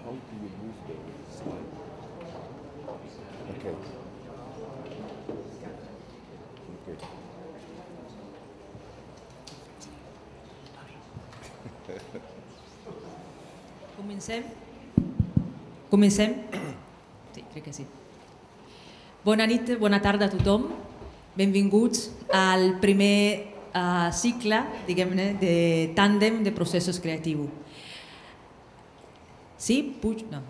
How do we move the slide? Okay. Okay. Comencem? Comencem? Sí, crec que sí. Bona nit, bona tarda a tothom. Benvinguts al primer cicle, diguem-ne, de Tándem de processos creatius. Sí? Puig? No.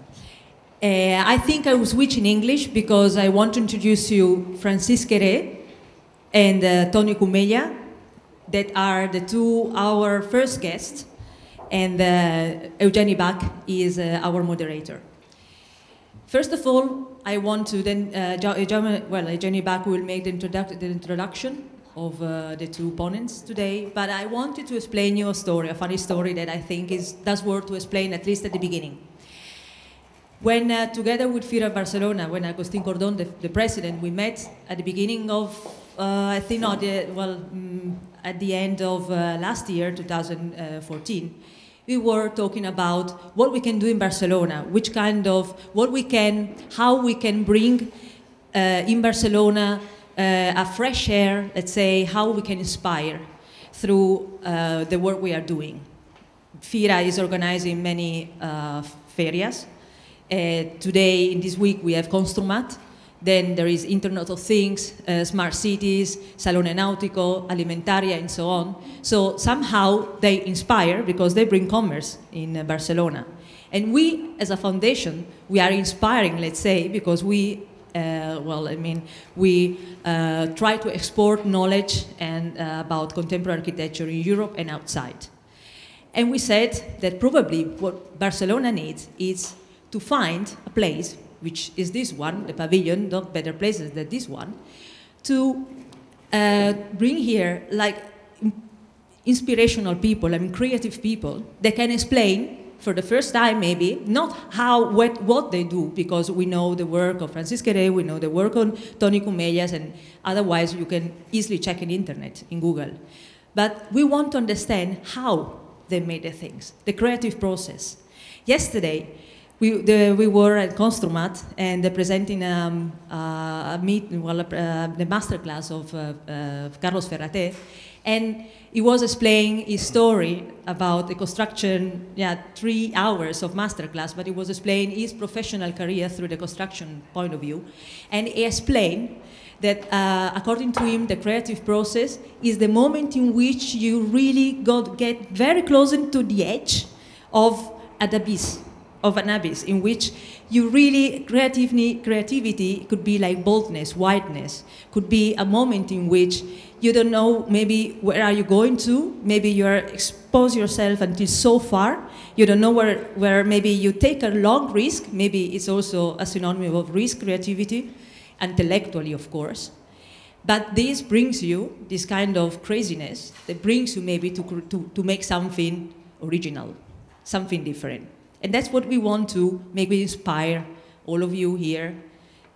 I think I will switch in English because I want to introduce you Francis Kéré and Toni Cumella, that are our first guests, and Eugenie Bach is our moderator. First of all, I want to then, Eugenie Bach will make the introduction of the two opponents today, but I wanted to explain you a story, a funny story that I think does worth to explain, at least at the beginning. When, together with FIRA Barcelona, when Agustín Cordón, the president, we met at the beginning of, I think, at the end of last year, 2014, we were talking about what we can do in Barcelona, how we can bring in Barcelona a fresh air, let's say, how we can inspire through the work we are doing. FIRA is organizing many ferias. Today, in this week, we have Construmat. Then there is Internet of Things, Smart Cities, Salone Nautico, Alimentaria, and so on. So somehow they inspire because they bring commerce in Barcelona. And we, as a foundation, we are inspiring, let's say, because we try to export knowledge and about contemporary architecture in Europe and outside. And we said that probably what Barcelona needs is to find a place, which is this one, the pavilion, not better places than this one, to bring here like inspirational people, creative people that can explain for the first time maybe, not what they do, because we know the work of Francis Kéré, we know the work on Toni Cumella, and otherwise you can easily check in internet, in Google. But we want to understand how they made the things, the creative process. Yesterday, we were at Construmat and presenting the masterclass of Carlos Ferraté, and he was explaining his story about the construction, 3 hours of masterclass, but he was explaining his professional career through the construction point of view. And he explained that according to him, the creative process is the moment in which you really get very close to the edge of an abyss, in which you really, creativity could be like boldness, wideness, could be a moment in which you don't know maybe where are you going to, maybe you are expose yourself until so far, you don't know where maybe you take a long risk, maybe it's also a synonym of risk, creativity, intellectually of course, but this brings you, this kind of craziness, that brings you maybe to make something original, something different. And that's what we want to maybe inspire all of you here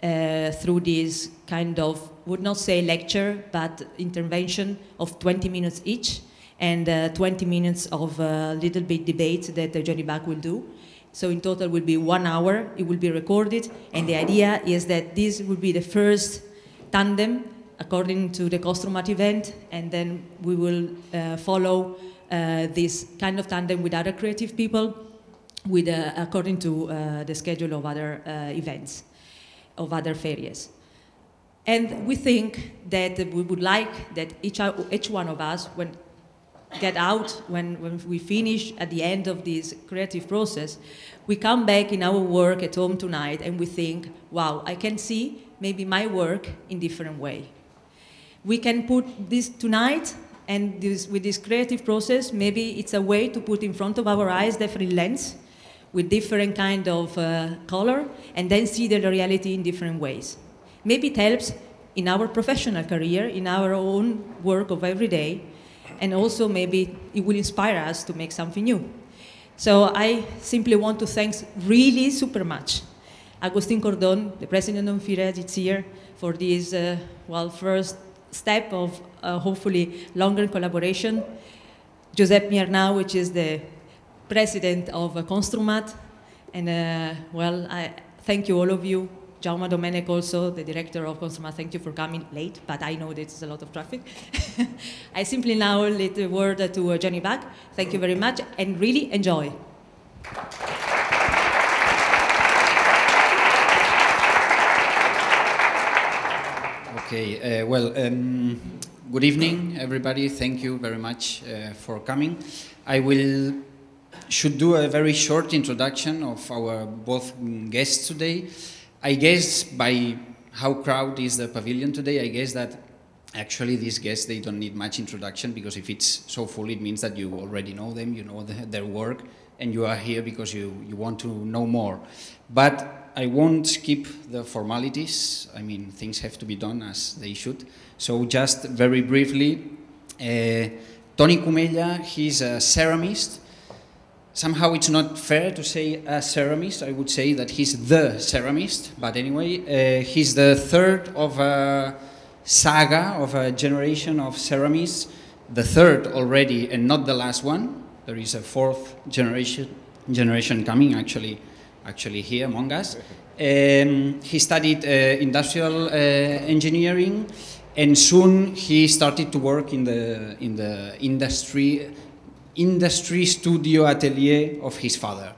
through this kind of, would not say lecture, but intervention of 20 minutes each, and 20 minutes of little bit debate that Eugenie Bach will do. So in total will be 1 hour, it will be recorded, and the idea is that this will be the first tandem according to the Construmat event, and then we will follow this kind of tandem with other creative people, with, according to the schedule of other events, of other ferias. And we think that we would like that each one of us, when we finish at the end of this creative process, we come back in our work at home tonight and we think, wow, I can see maybe my work in different way. We can put this tonight, and with this creative process, maybe it's a way to put in front of our eyes different lens, with different kind of color, and then see the reality in different ways. Maybe it helps in our professional career, in our own work of every day, and also maybe it will inspire us to make something new. So I simply want to thank really super much Agustín Cordón, the president of FIRA this year, for this first step of hopefully longer collaboration. Josep Miernau, which is the president of Construmat, And well, I thank you, all of you. Jaume Domènech also, the director of Construmat, thank you for coming late, but I know there's a lot of traffic. I simply now let the word to Johnny back. Thank you very much, and really enjoy. Okay, good evening, everybody. Thank you very much for coming. I should do a very short introduction of our both guests today. I guess by how crowded is the pavilion today, I guess that actually these guests, they don't need much introduction, because if it's so full, it means that you already know them, you know their work, and you are here because you want to know more. But I won't skip the formalities. I mean, things have to be done as they should. So just very briefly, Toni Cumella, he's a ceramist. Somehow it's not fair to say a ceramist. I would say that he's the ceramist. But anyway, he's the third of a saga, of a generation of ceramists. The third already, and not the last one. There is a fourth generation coming, actually here among us. He studied industrial engineering, and soon he started to work in the industry studio atelier of his father.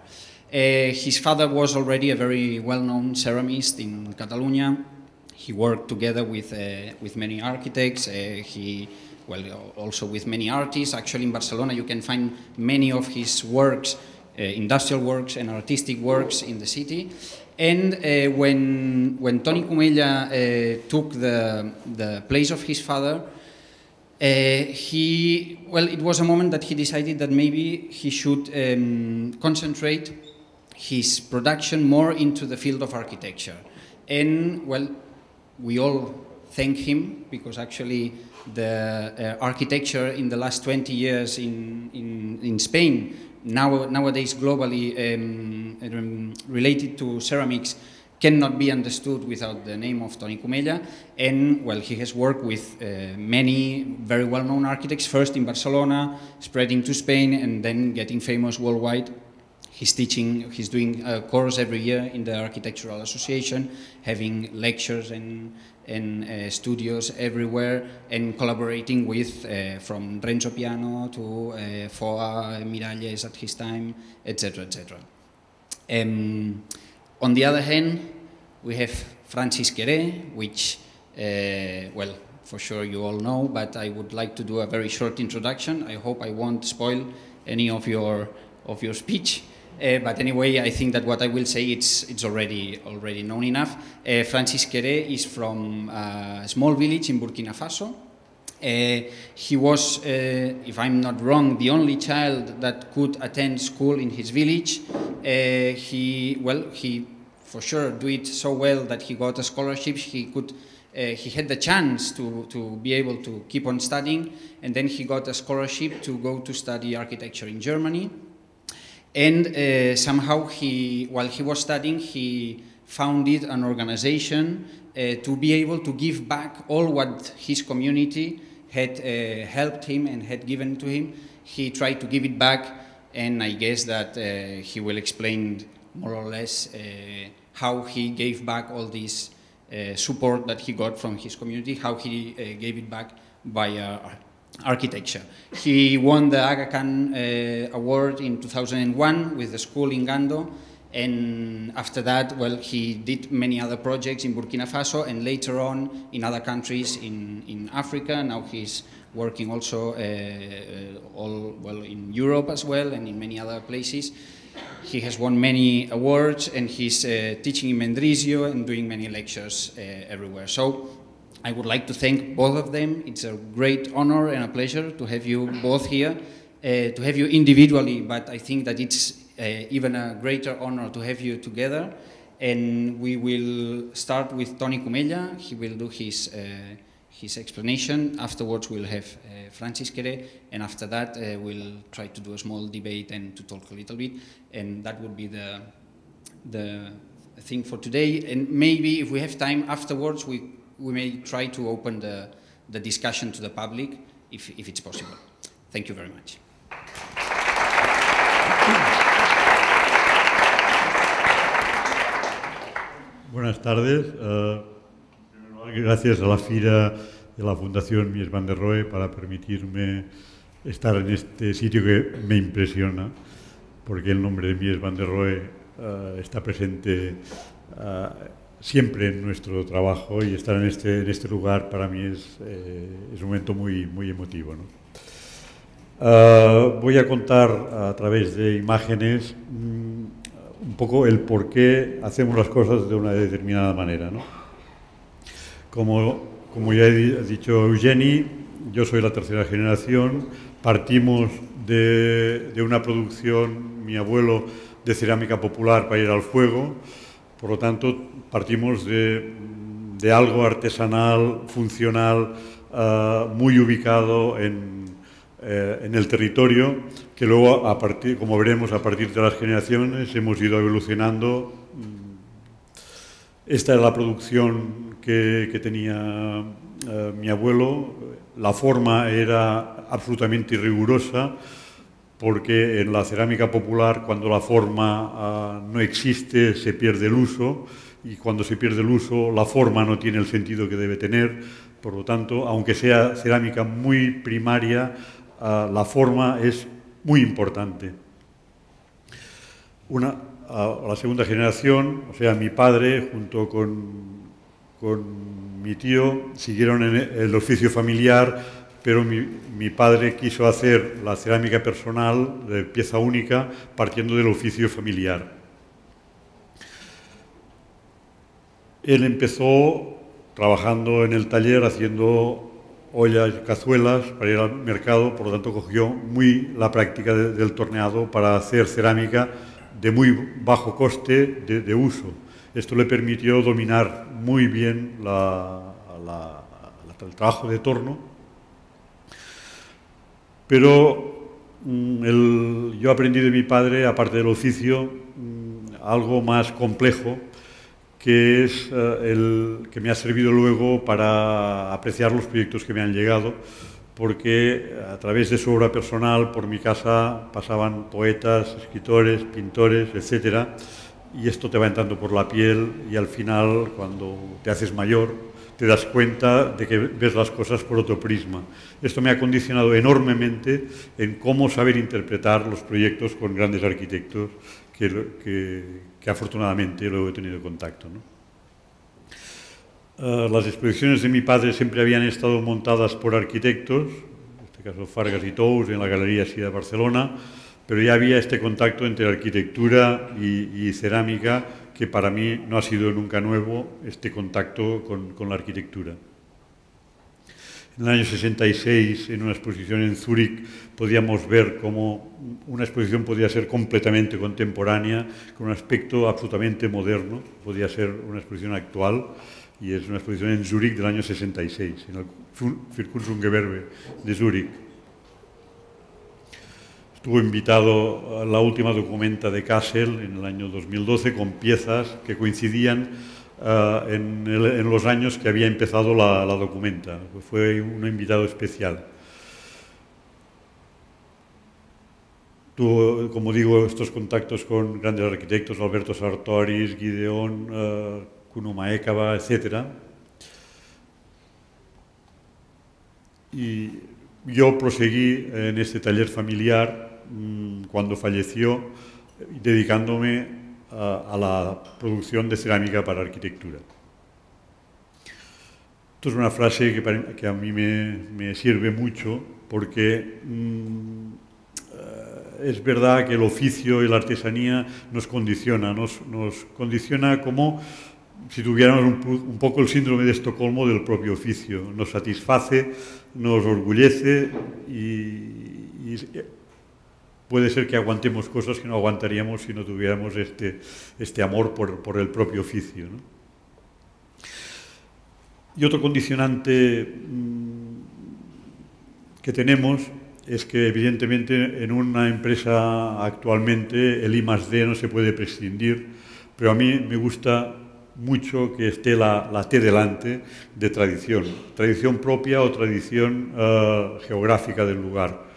His father was already a very well-known ceramist in Catalonia. He worked together with many architects. Also with many artists. Actually, in Barcelona, you can find many of his works, industrial works and artistic works in the city. And when Toni Cumella took the place of his father, it was a moment that he decided that maybe he should concentrate his production more into the field of architecture. And, well, we all thank him, because actually the architecture in the last 20 years in Spain, nowadays globally related to ceramics, cannot be understood without the name of Toni Cumella. And, well, he has worked with many very well-known architects, first in Barcelona, spreading to Spain, and then getting famous worldwide. He's doing a course every year in the Architectural Association, having lectures and studios everywhere, and collaborating with from Renzo Piano to Foa, Miralles at his time, etc., etc. On the other hand, we have Francis Kéré, which, well, for sure you all know, but I would like to do a very short introduction. I hope I won't spoil any of your speech. But anyway, I think that what I will say, it's already known enough. Francis Kéré is from a small village in Burkina Faso. He was, if I'm not wrong, the only child that could attend school in his village. He for sure do it so well that he got a scholarship. He had the chance to be able to keep on studying, and then he got a scholarship to go to study architecture in Germany. And somehow while he was studying, he founded an organization to be able to give back all what his community had helped him and had given to him. He tried to give it back, and I guess that he will explain more or less how he gave back all this support that he got from his community, how he gave it back by architecture. He won the Aga Khan award in 2001 with the school in Gando, and after that, well, he did many other projects in Burkina Faso and later on in other countries in Africa. Now he's working also in Europe as well, and in many other places. He has won many awards, and he's teaching in Mendrisio and doing many lectures everywhere. So I would like to thank both of them. It's a great honor and a pleasure to have you both here, to have you individually, but I think that it's even a greater honor to have you together. And we will start with Toni Cumella. He will do his explanation. Afterwards, we'll have Francis Kéré, and after that, we'll try to do a small debate and to talk a little bit. And that would be the thing for today. And maybe if we have time afterwards, we may try to open the discussion to the public, if it's possible. Thank you very much. buenas tardes. Gracias a la FIRA y a la Fundación Mies van der Rohe para permitirme estar en este sitio que me impresiona, porque el nombre de Mies van der Rohe está presente siempre en nuestro trabajo, y estar en este lugar para mí es un momento muy emotivo, ¿no? Voy a contar a través de imágenes un poco el por qué hacemos las cosas de una determinada manera, ¿no? Como ya he dicho Eugeni, yo soy la tercera generación. Partimos de una producción, mi abuelo, de cerámica popular para ir al fuego. Por lo tanto, partimos de algo artesanal, funcional, muy ubicado en el territorio, que luego, como veremos, a partir de las generaciones hemos ido evolucionando. Esta es la producción que tenía mi abuelo. La forma era absolutamente rigurosa, porque en la cerámica popular, cuando la forma no existe, se pierde el uso, y cuando se pierde el uso, la forma no tiene el sentido que debe tener. Por lo tanto, aunque sea cerámica muy primaria, la forma es muy importante. La segunda generación, o sea, mi padre, junto con mi tío, siguieron en el oficio familiar, pero mi padre quiso hacer la cerámica personal de pieza única partiendo del oficio familiar. Él empezó trabajando en el taller haciendo ollas y cazuelas para ir al mercado, por lo tanto cogió muy la práctica del torneado para hacer cerámica de muy bajo coste de uso. Esto le permitió dominar muy bien el trabajo de torno, pero yo aprendí de mi padre, aparte del oficio, algo más complejo, que es el que me ha servido luego para apreciar los proyectos que me han llegado, porque a través de su obra personal por mi casa pasaban poetas, escritores, pintores, etcétera, y esto te va entrando por la piel, y al final, cuando te haces mayor, te das cuenta de que ves las cosas por otro prisma. Esto me ha condicionado enormemente en cómo saber interpretar los proyectos con grandes arquitectos que afortunadamente luego he tenido contacto, ¿no? Las exposiciones de mi padre siempre habían estado montadas por arquitectos, en este caso Fargas y Tous, en la Galería Sida de Barcelona, pero ya había este contacto entre arquitectura y cerámica, que para mí no ha sido nunca nuevo, este contacto con la arquitectura. En el año 66, en una exposición en Zúrich, podíamos ver cómo una exposición podía ser completamente contemporánea, con un aspecto absolutamente moderno, podía ser una exposición actual, y es una exposición en Zúrich del año 66, en el Kunstgewerbe de Zúrich. Estuvo invitado a la última documenta de Kassel en el año 2012, con piezas que coincidían en los años que había empezado la documenta. Fue un invitado especial. Tuvo, como digo, estos contactos con grandes arquitectos, Alberto Sartoris, Gideon, Kuno Maekava, etc. Y yo proseguí en este taller familiar cuando falleció, dedicándome a la producción de cerámica para arquitectura. Esto es una frase que a mí me sirve mucho, porque es verdad que el oficio y la artesanía nos condiciona como si tuviéramos un poco el síndrome de Estocolmo del propio oficio. Nos satisface, nos orgullece, y puede ser que aguantemos cosas que no aguantaríamos si no tuviéramos este amor por el propio oficio, ¿no? Y otro condicionante que tenemos es que, evidentemente, en una empresa actualmente el I+D no se puede prescindir, pero a mí me gusta mucho que esté la T delante de tradición propia o tradición geográfica del lugar.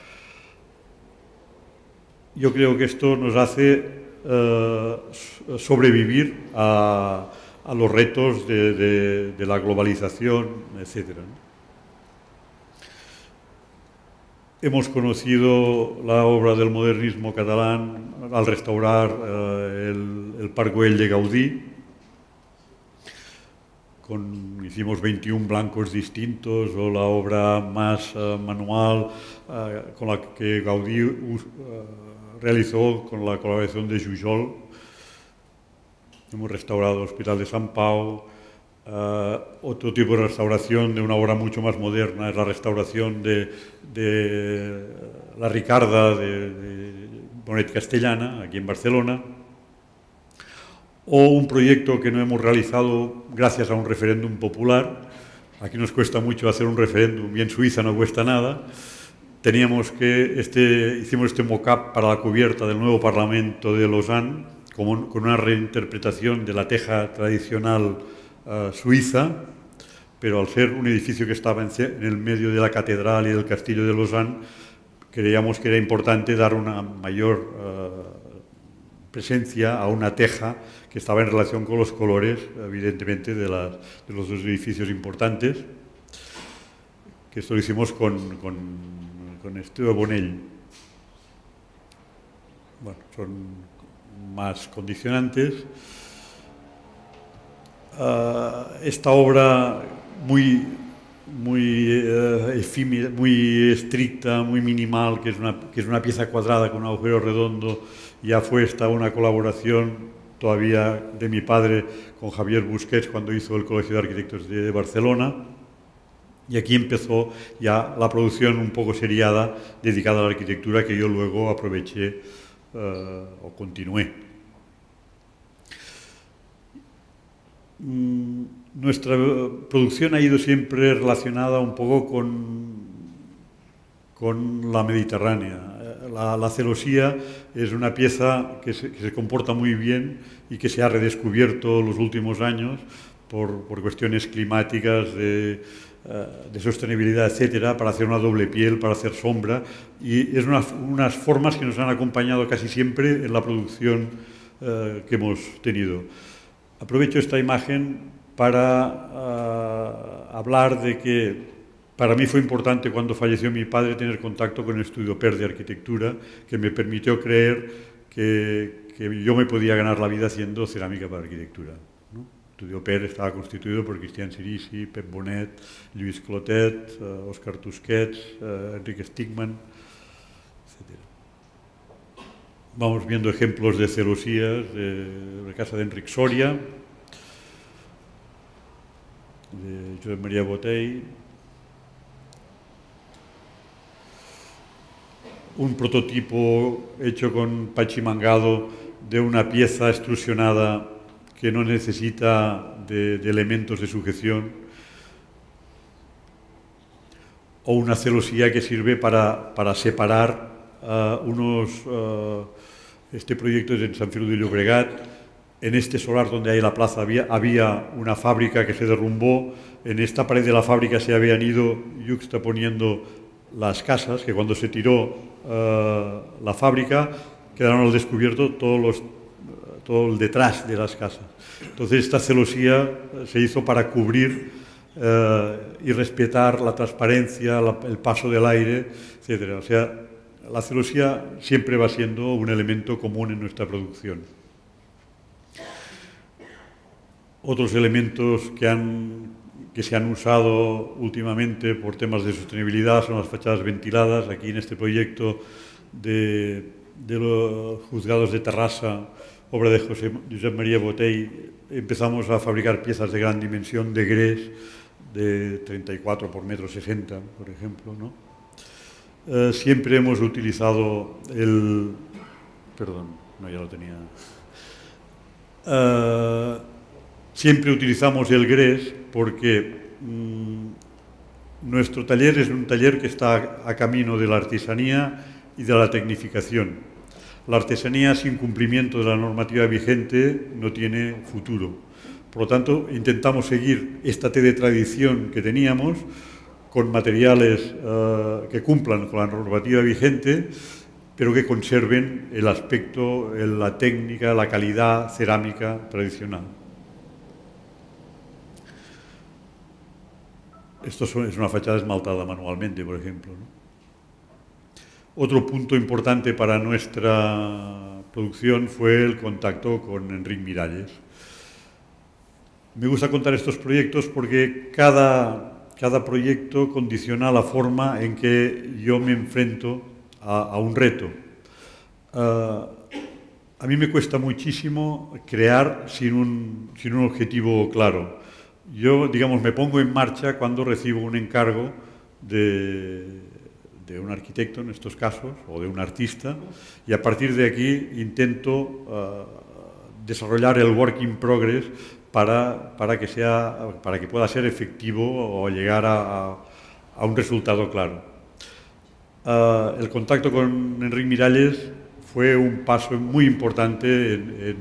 Yo creo que esto nos hace sobrevivir a a los retos de la globalización, etc. Hemos conocido la obra del modernismo catalán al restaurar el Parc Güell de Gaudí. Hicimos 21 blancos distintos, o la obra más manual con la que Gaudí realizó con la colaboración de Jujol. Hemos restaurado el Hospital de Sant Pau. Otro tipo de restauración de una obra mucho más moderna es la restauración de la Ricarda de Bonet Castellana, aquí en Barcelona. O un proyecto que no hemos realizado gracias a un referéndum popular. Aquí nos cuesta mucho hacer un referéndum y en Suiza no cuesta nada. Hicimos este mock-up para la cubierta del nuevo Parlamento de Lausanne, con una reinterpretación de la teja tradicional suiza, pero al ser un edificio que estaba en el medio de la catedral y del castillo de Lausanne, creíamos que era importante dar una mayor presencia a una teja que estaba en relación con los colores, evidentemente, de los dos edificios importantes, que esto lo hicimos con Esteve Bonell. Bueno, son más condicionantes. Esta obra muy efímera, muy estricta, muy minimal, que es una pieza cuadrada con un agujero redondo, ya fue esta una colaboración todavía de mi padre con Javier Busquets cuando hizo el Colegio de Arquitectos de Barcelona, y aquí empezó ya la producción un poco seriada dedicada a la arquitectura, que yo luego aproveché o continué. Nuestra producción ha ido siempre relacionada un poco con la Mediterránea. La celosía es una pieza que se comporta muy bien y que se ha redescubierto los últimos años por cuestiones climáticas, de sostenibilidad, etcétera, para hacer una doble piel, para hacer sombra, y es unas formas que nos han acompañado casi siempre en la producción que hemos tenido. Aprovecho esta imagen para hablar de que para mí fue importante cuando falleció mi padre tener contacto con el estudio PER de arquitectura, que me permitió creer que yo me podía ganar la vida haciendo cerámica para arquitectura, ¿no? El estudio PER estaba constituido por Cristian Sirisi, Pep Bonet, Lluís Clotet, Òscar Tusquets, Enrique Stigman, etc. Vamos viendo ejemplos de celosías de la casa de Enric Soria, de Josep Maria Botey. Un prototipo hecho con pachimangado de una pieza extrusionada que no necesita de elementos de sujeción, o una celosía que sirve para separar este proyecto es en Sant Feliu de Llobregat. En este solar donde hay la plaza había una fábrica que se derrumbó. En esta pared de la fábrica se habían ido yuxtaponiendo las casas, que cuando se tiró la fábrica quedaron al descubierto todo el detrás de las casas. Entonces esta celosía se hizo para cubrir y respetar la transparencia, el paso del aire, etc. O sea, la celosía siempre va siendo un elemento común en nuestra producción. Otros elementos que se han usado últimamente por temas de sostenibilidad son las fachadas ventiladas. Aquí en este proyecto de los juzgados de Terrassa, obra de Josep Maria Botey, empezamos a fabricar piezas de gran dimensión de grés de 34 por metro 60, por ejemplo, ¿no? Siempre hemos utilizado siempre utilizamos el grés porque nuestro taller es un taller que está a camino de la artesanía y de la tecnificación. La artesanía sin cumplimiento de la normativa vigente no tiene futuro. Por lo tanto, intentamos seguir esta T de tradición que teníamos con materiales que cumplan con la normativa vigente, pero que conserven el aspecto, la técnica, la calidad cerámica tradicional. Esto es una fachada esmaltada manualmente, por ejemplo, ¿no? Otro punto importante para nuestra producción fue el contacto con Enric Miralles. Me gusta contar estos proyectos porque cada proyecto condiciona la forma en que yo me enfrento a un reto. A mí me cuesta muchísimo crear sin un objetivo claro. Yo, digamos, me pongo en marcha cuando recibo un encargo de un arquitecto, en estos casos, o de un artista, y a partir de aquí intento desarrollar el work in progress para que pueda ser efectivo o llegar a un resultado claro. El contacto con Enric Miralles fue un paso muy importante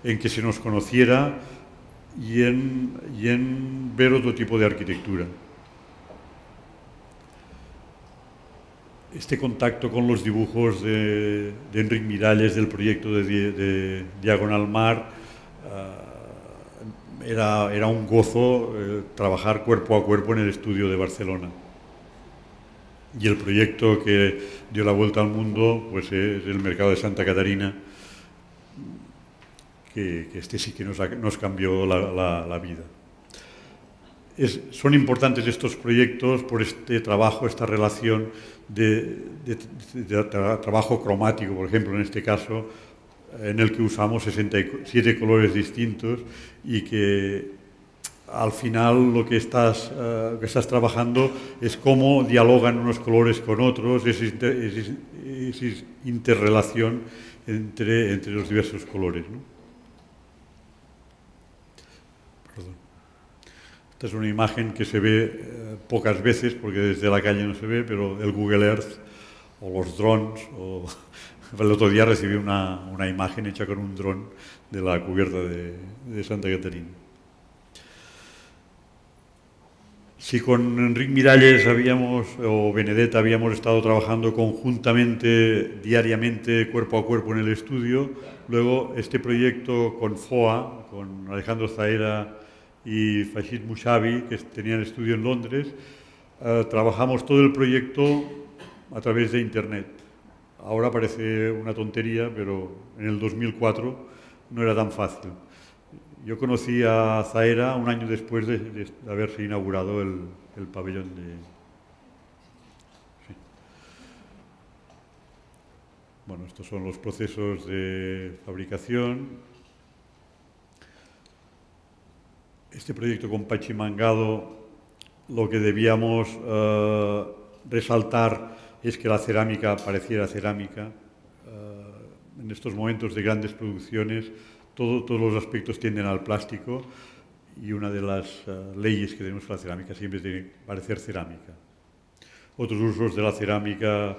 en que se nos conociera y en ver otro tipo de arquitectura. Este contacto con los dibujos de Enric Miralles del proyecto de Diagonal Mar era un gozo trabajar cuerpo a cuerpo en el estudio de Barcelona. Y el proyecto que dio la vuelta al mundo pues es el mercado de Santa Catarina, que este sí que nos cambió la vida. Son importantes estos proyectos por este trabajo, esta relación de trabajo cromático, por ejemplo, en este caso, en el que usamos 67 colores distintos y que al final lo que estás trabajando es cómo dialogan unos colores con otros, esa interrelación entre los diversos colores, ¿no? Perdón. Esta es una imagen que se ve pocas veces, porque desde la calle no se ve, pero el Google Earth o los drones. El otro día recibí una imagen hecha con un dron de la cubierta de Santa Catarina. Si con Enric Miralles o Benedetta habíamos estado trabajando conjuntamente, diariamente, cuerpo a cuerpo en el estudio, luego este proyecto con FOA, con Alejandro Zaera y Fashid Mushabi, que tenían estudio en Londres, trabajamos todo el proyecto a través de Internet. Ahora parece una tontería, pero en el 2004 no era tan fácil. Yo conocí a Zaera un año después de haberse inaugurado el pabellón de... Sí. Bueno, estos son los procesos de fabricación. Este proyecto con Pachi Mangado, lo que debíamos resaltar es que la cerámica pareciera cerámica. En estos momentos de grandes producciones, todos los aspectos tienden al plástico y una de las leyes que tenemos para la cerámica siempre tiene que parecer cerámica. Otros usos de la cerámica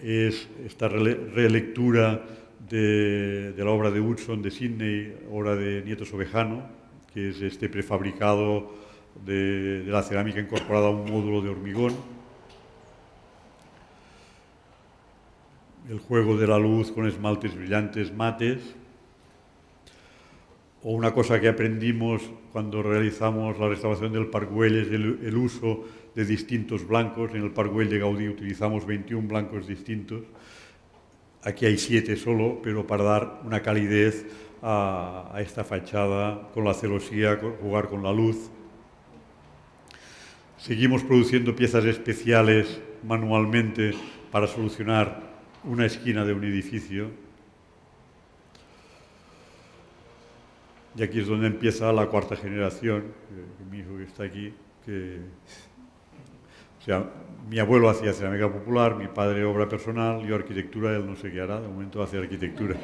es esta relectura de la obra de Hudson de Sydney, obra de Nieto Sobejano, que es este prefabricado de la cerámica incorporada a un módulo de hormigón. El juego de la luz con esmaltes brillantes mates. O una cosa que aprendimos cuando realizamos la restauración del Parc Güell es el uso de distintos blancos. En el Parc Güell de Gaudí utilizamos 21 blancos distintos. Aquí hay 7 solo, pero para dar una calidez a esta fachada, con la celosía, jugar con la luz. Seguimos produciendo piezas especiales manualmente para solucionar una esquina de un edificio. Y aquí es donde empieza la cuarta generación, mi hijo que está aquí, o sea, mi abuelo hacía cerámica popular, mi padre obra personal, yo arquitectura, él no sé qué hará, de momento hace arquitectura.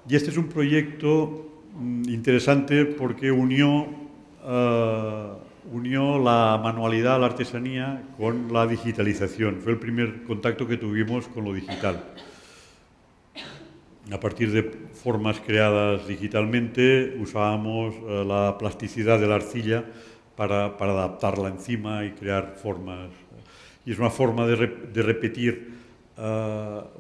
Y este es un proyecto interesante porque unió la manualidad, la artesanía, con la digitalización. Fue el primer contacto que tuvimos con lo digital. A partir de formas creadas digitalmente, usábamos la plasticidad de la arcilla para adaptarla encima y crear formas. Y es una forma de repetir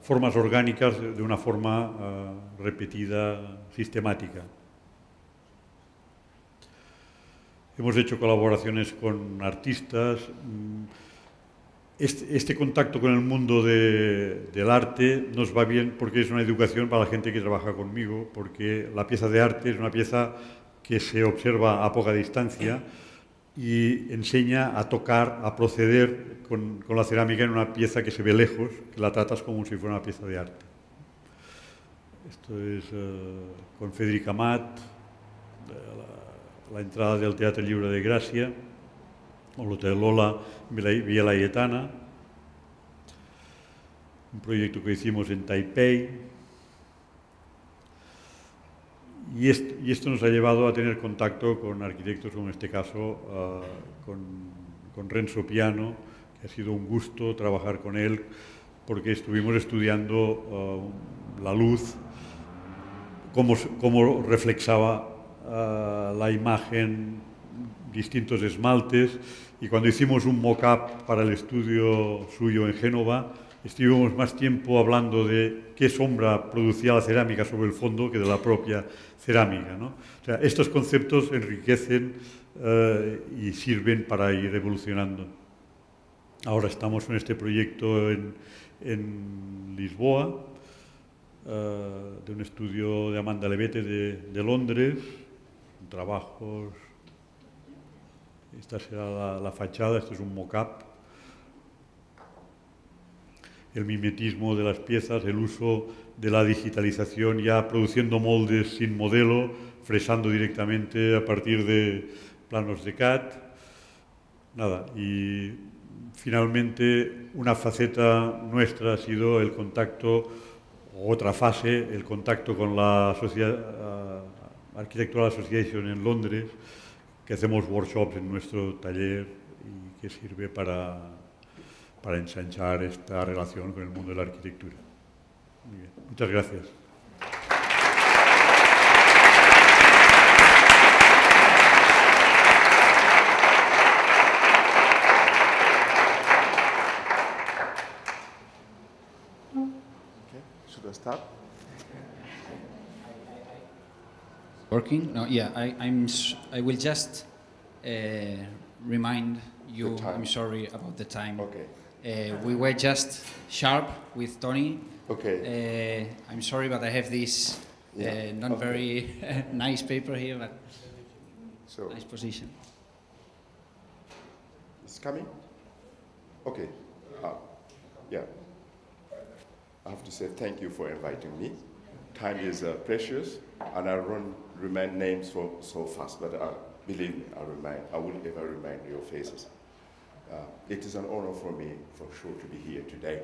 formas orgánicas de una forma repetida, sistemática. hemos hecho colaboraciones con artistas. Este contacto con el mundo del arte nos va bien porque es una educación para la gente que trabaja conmigo, porque la pieza de arte es una pieza que se observa a poca distancia y enseña a tocar, a proceder con la cerámica en una pieza que se ve lejos, que la tratas como si fuera una pieza de arte. Esto es con Federica Amat, la entrada del Teatre Lliure de Gràcia, o l'Hotel Lola Villa Laietana, un proyecto que hicimos en Taipei. Y esto nos ha llevado a tener contacto con arquitectos, como en este caso con Renzo Piano, que ha sido un gusto trabajar con él, porque estuvimos estudiando la luz, cómo reflexaba la imagen, distintos esmaltes, y cuando hicimos un mock-up para el estudio suyo en Génova, estuvimos más tiempo hablando de qué sombra producía la cerámica sobre el fondo que de la propia cerámica, ¿no? O sea, estos conceptos enriquecen y sirven para ir evolucionando. Ahora estamos en este proyecto en Lisboa, de un estudio de Amanda Levete de Londres, trabajos. Esta será la fachada, este es un mock-up. El mimetismo de las piezas, el uso de la digitalización, ya produciendo moldes sin modelo, fresando directamente a partir de planos de CAD. Nada, y finalmente una faceta nuestra ha sido el contacto, otra fase, el contacto con la Architectural Association en Londres, que hacemos workshops en nuestro taller y que sirve para ensanchar esta relación con el mundo de la arquitectura. Muy bien. Muchas gracias. Okay, should I start? Working? No, yeah, I will just remind you, I'm sorry about the time. Okay. We were just sharp with Tony. Okay. I'm sorry, but I have this not very nice paper here, but So nice position. it's coming? Okay. Yeah. I have to say thank you for inviting me. Time is precious, and I remind names so fast, but believe me, I will ever remind your faces. It is an honor for me, for sure, to be here today.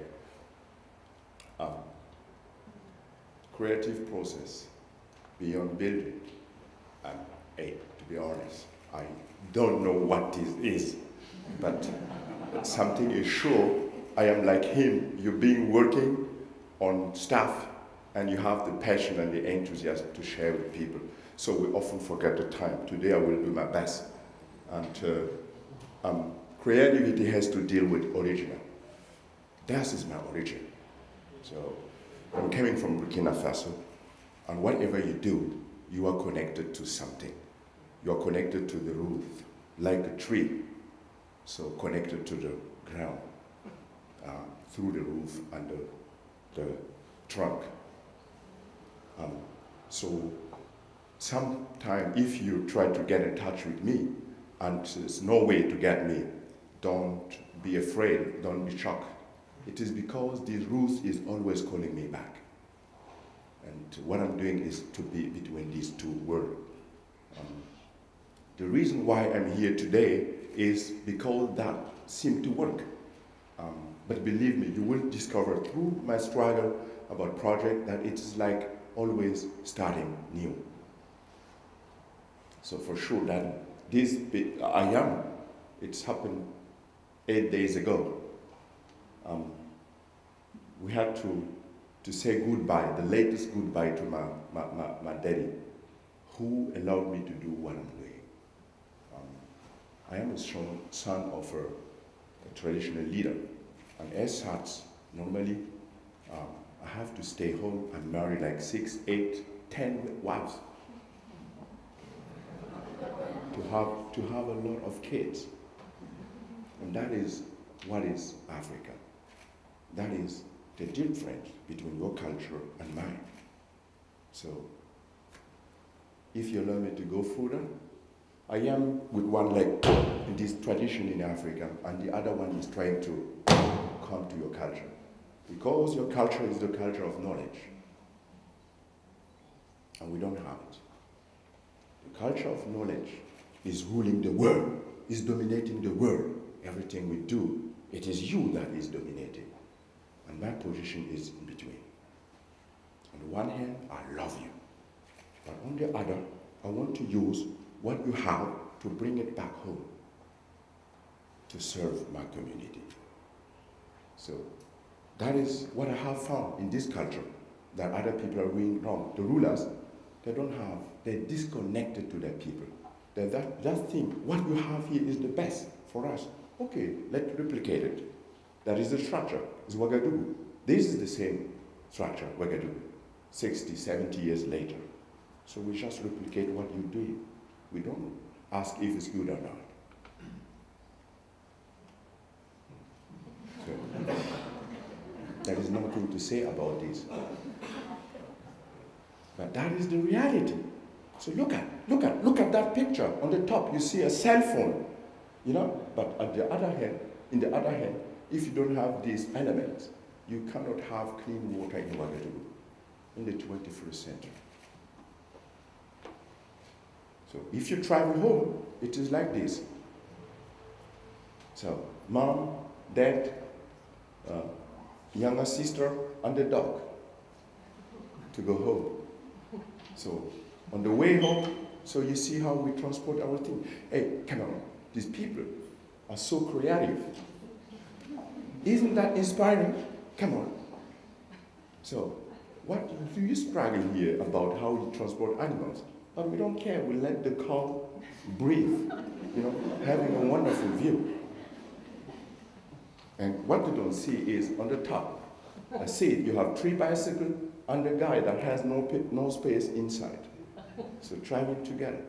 Creative process, beyond building, and to be honest, I don't know what this is, but something is sure. I am like him. You've been working on stuff, and you have the passion and the enthusiasm to share with people. So we often forget the time. Today I will do my best. And creativity has to deal with original. That is my origin. So I'm coming from Burkina Faso, and whatever you do, you are connected to something. You are connected to the roof, like a tree. So connected to the ground, through the roof and the trunk. So sometime if you try to get in touch with me and there's no way to get me, don't be afraid, don't be shocked. It is because this roof is always calling me back. And what I'm doing is to be between these two worlds. The reason why I'm here today is because that seemed to work. But believe me, you will discover through my struggle about project that it is like always starting new. So for sure that this, it's happened 8 days ago. We had to say goodbye, the latest goodbye to my daddy, who allowed me to do what I'm doing. I am a son of a traditional leader, and as such, normally I have to stay home and marry like 6, 8, 10 wives to to have a lot of kids. And that is what is Africa. That is the difference between your culture and mine. So, if you allow me to go further, I am with one leg in this tradition in Africa, and the other one is trying to come to your culture. Because your culture is the culture of knowledge. And we don't have it. The culture of knowledge is ruling the world, is dominating the world. Everything we do, it is you that is dominating. And my position is in between. On the one hand, I love you. But on the other, I want to use what you have to bring it back home to serve my community. So that is what I have found in this culture, that other people are doing wrong. The rulers, they don't have, they're disconnected to their people. They just think what you have here is the best for us. Okay, let's replicate it. That is the structure, it's Ouagadougou. This is the same structure, Ouagadougou, 60, 70 years later. So we just replicate what you do. We don't ask if it's good or not. So, there is nothing to say about this. But that is the reality. So look at that picture. On the top, you see a cell phone, you know? But on the other hand, if you don't have these elements, you cannot have clean water in Ouagadougou in the 21st century. So if you travel home, it is like this. So mom, dad, younger sister, and the dog to go home. So on the way home, so you see how we transport our thing. Hey, come on, these people are so creative. Isn't that inspiring? Come on. So what do you struggle here about how you transport animals? But we don't care, we let the cow breathe, you know, having a wonderful view. And what you don't see is on the top. I see you have 3 bicycles and a guy that has no space inside. So traveling together,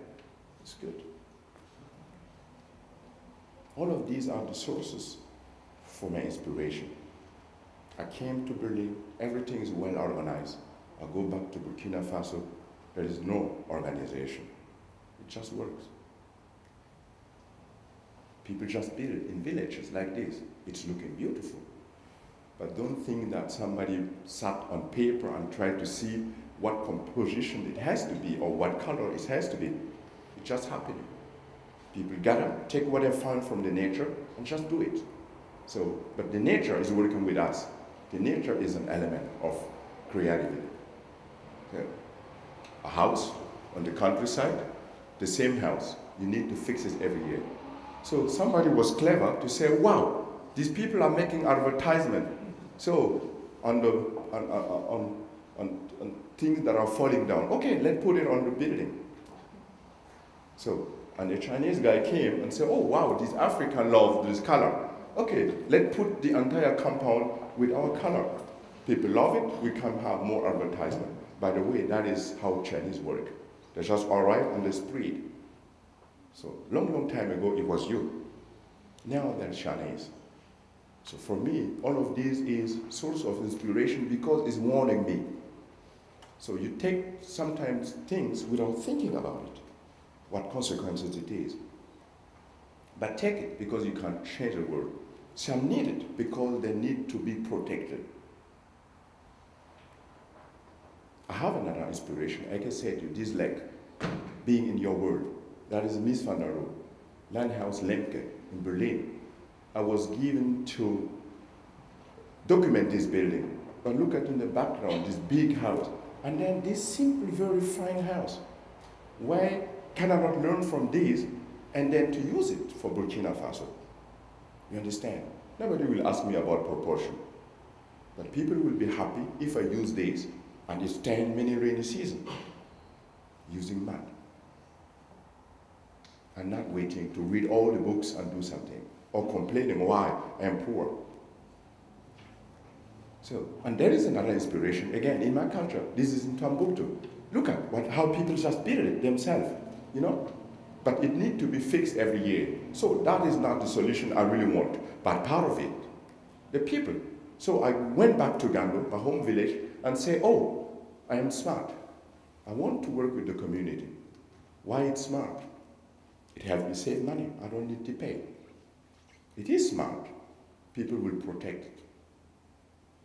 it's good. All of these are the sources for my inspiration. I came to Berlin, everything is well organized. I go back to Burkina Faso, there is no organization. It just works. People just build in villages like this. It's looking beautiful. But don't think that somebody sat on paper and tried to see what composition it has to be or what color it has to be. It's just happening. People gather, take what they found from the nature and just do it. So, but the nature is working with us. The nature is an element of creativity. Okay. A house on the countryside, the same house, you need to fix it every year. So somebody was clever to say, wow, these people are making advertisement. So on things that are falling down, okay, let's put it on the building. So, and the Chinese guy came and said, oh wow, this African love this color. Okay, let's put the entire compound with our color. People love it, we can have more advertisement. By the way, that is how Chinese work. They just arrive and they spread. So long time ago, it was you. Now they're Chinese. So for me, all of this is source of inspiration because it's warning me. So you take sometimes things without thinking about it, what consequences it is. But take it because you can't change the world. Some need it because they need to be protected. I have another inspiration. I can say to you, this leg, being in your world, that is Miss van der Rohe, Landhaus Lemke in Berlin. I was given to document this building. But look at in the background, this big house. And then this simple, very fine house. Why can I not learn from this and then to use it for Burkina Faso? You understand? Nobody will ask me about proportion. But people will be happy if I use this and it's 10 many rainy seasons using mud. And not waiting to read all the books and do something, or complaining why I am poor. So, and there is another inspiration, again, in my culture. This is in Timbuktu. Look at how people just build it themselves, you know? but it needs to be fixed every year. So that is not the solution I really want, but part of it, the people. So I went back to Gando, my home village, and say, oh, I am smart. I want to work with the community. Why it's smart? It helps me save money. I don't need to pay. It is smart. People will protect it.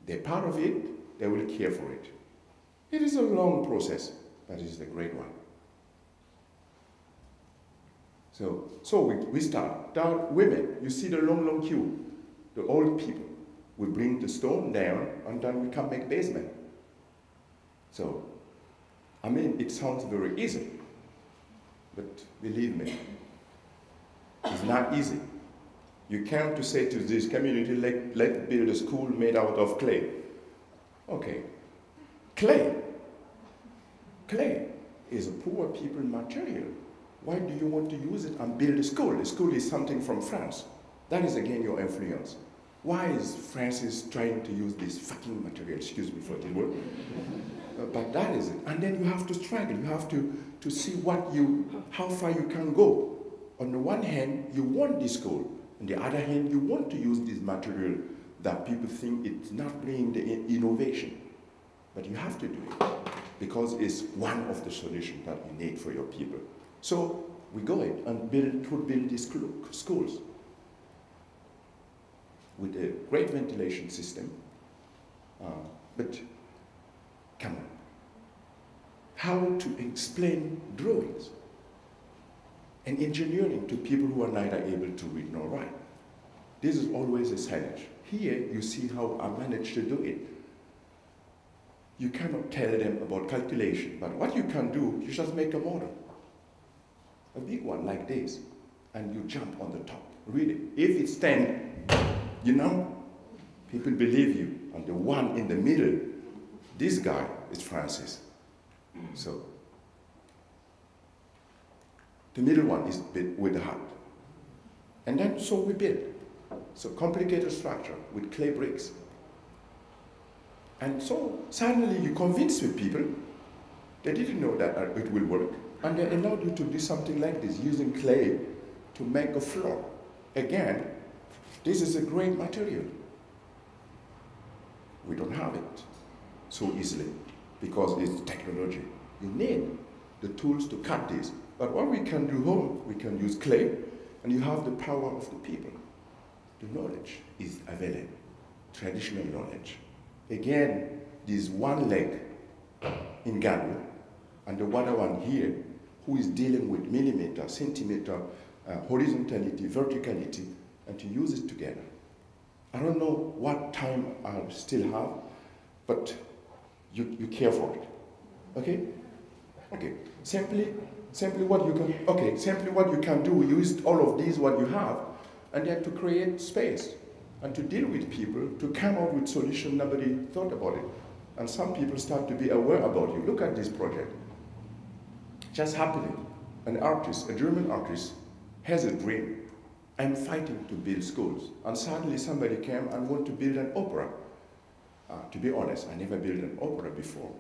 They're part of it, they will care for it. It is a long process, but it is a great one. So we start. Down women, you see the long queue. The old people. We bring the stone down, and then we can make basement. So, I mean, it sounds very easy, but believe me, it's not easy. You come to say to this community, let's build a school made out of clay. Okay, clay is a poor people material. Why do you want to use it and build a school? A school is something from France. That is again your influence. Why is Francis trying to use this fucking material? Excuse me for the word. But that is it. And then you have to struggle. You have to see how far you can go. On the one hand, you want this goal. On the other hand, you want to use this material that people think it's not bringing the innovation. But you have to do it because it's one of the solutions that you need for your people. So we go ahead and build these schools with a great ventilation system. But come on. How to explain drawings and engineering to people who are neither able to read nor write? This is always a challenge. Here you see how I managed to do it. You cannot tell them about calculation, but what you can do, you just make a model. A big one like this, and you jump on the top. Read it. If it's 10, you know, people believe you. And the one in the middle, this guy is Francis. So, the middle one is with the heart. And then, so we build. So, complicated structure with clay bricks. And so, suddenly you convince the people, they didn't know that it will work. And they allowed you to do something like this, using clay to make a floor. Again, this is a great material. We don't have it so easily because it's technology. You need the tools to cut this. But what we can do home, we can use clay, and you have the power of the people. The knowledge is available, traditional knowledge. Again, this one leg in Ghana, and the other one here, who is dealing with millimeter, centimeter, horizontality, verticality, and to use it together. I don't know what time I still have, but you care for it, okay? Okay, simply what you can do, use all of these what you have, and then to create space, and to deal with people, to come up with solutions nobody thought about it. And some people start to be aware about you. Look at this project. Just happening. An artist, a German artist, has a dream. I'm fighting to build schools. And suddenly somebody came and wanted to build an opera. To be honest, I never built an opera before.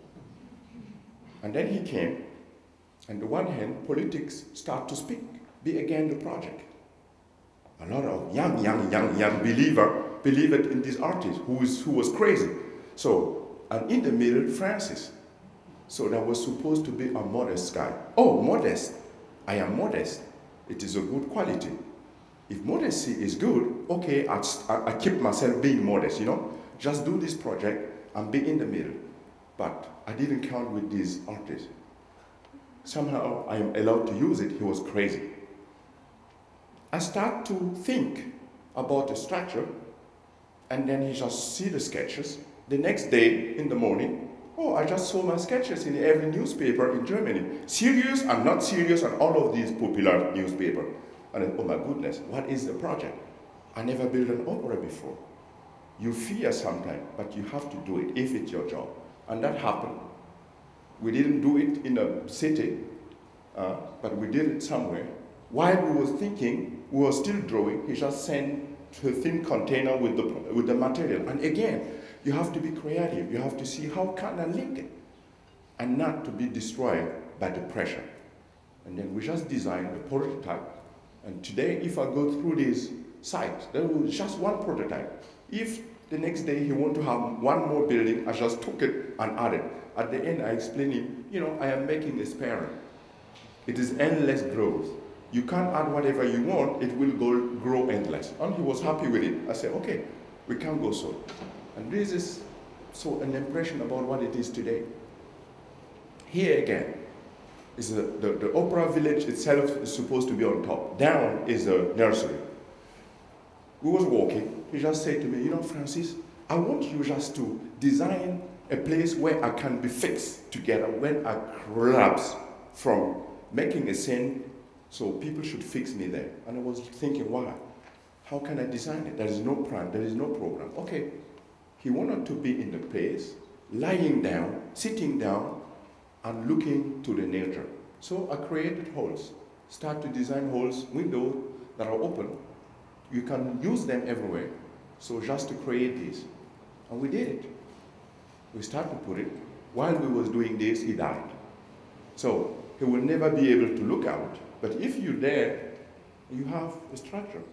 And then he came, and on the one hand, politics start to speak, be again the project. A lot of young believer believed in this artist who was crazy. So, and in the middle, Francis. So that was supposed to be a modest guy. Oh, modest. I am modest. It is a good quality. If modesty is good, okay, I keep myself being modest, you know. Just do this project and be in the middle. But I didn't count with this artist. Somehow I am allowed to use it. He was crazy. I start to think about the structure, and then he just see the sketches. The next day in the morning, oh, I just saw my sketches in every newspaper in Germany. Serious and not serious and all of these popular newspapers. And then, oh my goodness, what is the project? I never built an opera before. You fear sometimes, but you have to do it if it's your job. And that happened. We didn't do it in a city, but we did it somewhere. While we were thinking, we were still drawing, he just sent a thin container with the material. And again, you have to be creative. You have to see how can I link it and not to be destroyed by the pressure. And then we just designed a prototype. And today, if I go through this site, there was just one prototype. If the next day he want to have one more building, I just took it and added. At the end, I explained him, you know, I am making a experiment. It is endless growth. You can't add whatever you want, it will grow endless. And he was happy with it. I said, okay, we can go so. And this is so an impression about what it is today. Here again, is the opera village itself is supposed to be on top. Down is a nursery. We was walking, he just said to me, you know, Francis, I want you just to design a place where I can be fixed together when I collapse from making a scene, so people should fix me there. And I was thinking, why? How can I design it? There is no plan, there is no program. Okay, he wanted to be in the place, lying down, sitting down, and looking to the nature. So I created holes, start to design holes, windows that are open. You can use them everywhere. So just to create this. And we did it. We started to put it. While we was doing this, he died. So he will never be able to look out. But if you're there, you have a structure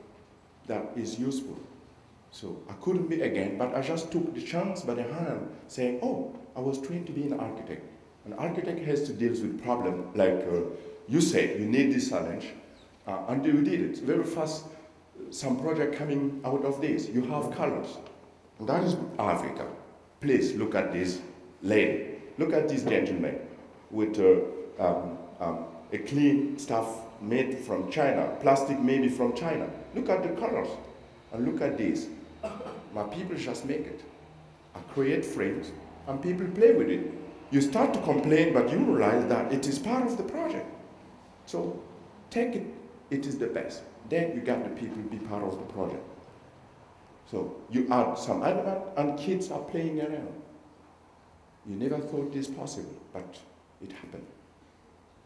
that is useful. So I couldn't be again, but I just took the chance by the hand, saying, oh, I was trained to be an architect. An architect has to deal with problems like you said, you need this challenge, and you did it very fast. Some project coming out of this. You have colors. And that is Africa. Please look at this lady. Look at this gentleman with a clean stuff made from China, plastic maybe from China. Look at the colors. And look at this. My people just make it. I create frames and people play with it. You start to complain, but you realize that it is part of the project. So take it, it is the best. Then you got the people be part of the project. So you add some element and kids are playing around. You never thought this possible, but it happened.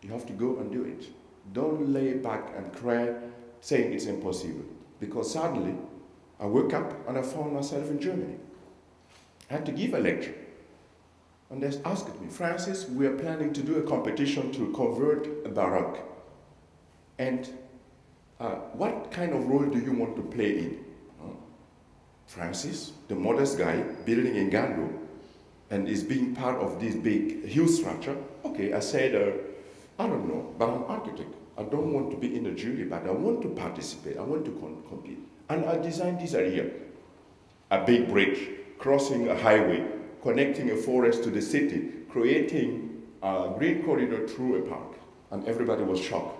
You have to go and do it. Don't lay back and cry saying it's impossible. Because suddenly, I woke up and I found myself in Germany. I had to give a lecture. And they asked me, Francis, we are planning to do a competition to convert a baroque. And what kind of role do you want to play in? Francis, the modest guy, building in Gando, and is being part of this big, huge structure. Okay, I said, I don't know, but I'm an architect. I don't want to be in the jury, but I want to participate. I want to compete. And I designed this area, a big bridge, crossing a highway, connecting a forest to the city, creating a green corridor through a park. And everybody was shocked.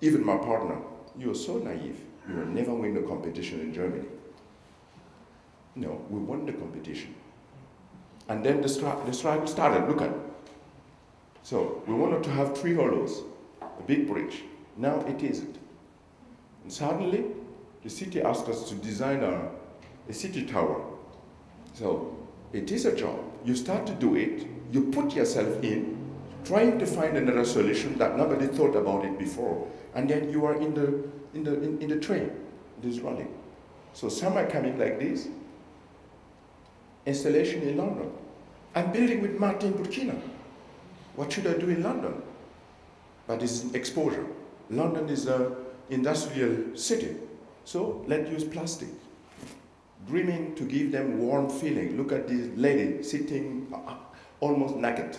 Even my partner, you are so naive. You will never win the competition in Germany. No, we won the competition. And then the struggle started, look at it. So we wanted to have 3 hollows, a big bridge. Now it isn't. And suddenly, the city asked us to design a city tower. So it is a job. You start to do it, you put yourself in, trying to find another solution that nobody thought about it before, and then you are in the train, it is running. So some are coming like this, installation in London. I'm building with Martin Burkina. What should I do in London? But it's exposure. London is an industrial city, so let's use plastic. Dreaming to give them warm feeling. Look at this lady sitting almost naked.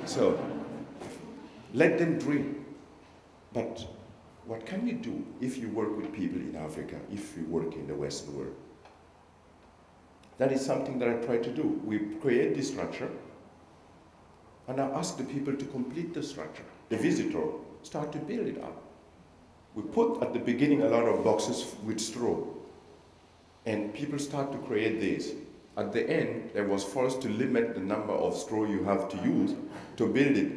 So let them dream. But what can you do if you work with people in Africa, if you work in the Western world? That is something that I try to do. We create this structure, and I ask the people to complete the structure. The visitor start to build it up. We put at the beginning a lot of boxes with straw, and people start to create this. At the end, I was forced to limit the number of straw you have to use to build it.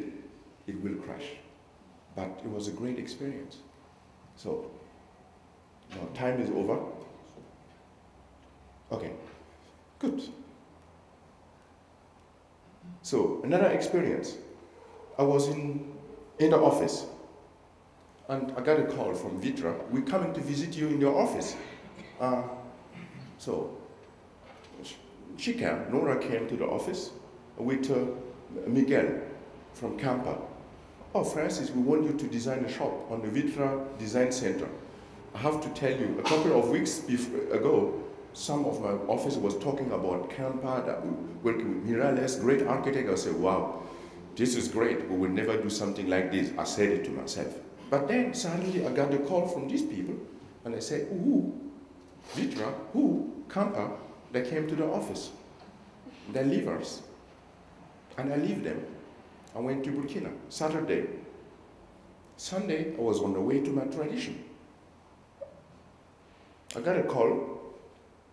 It will crash. But it was a great experience. So, now time is over. Okay, good. So, another experience. I was in the office, and I got a call from Vitra. We're coming to visit you in your office. So, Nora came to the office with Miguel from Campa. oh, Francis, we want you to design a shop on the Vitra Design Center. I have to tell you, a couple of weeks ago, some of my office was talking about Campa, that we working with Mirales, great architect. I said, wow, this is great. We will never do something like this. I said it to myself. But then suddenly I got a call from these people, and I said, who? Vitra? Who? Campa? They came to the office. They leave us. And I leave them. I went to Burkina, Saturday. Sunday, I was on the way to my tradition. I got a call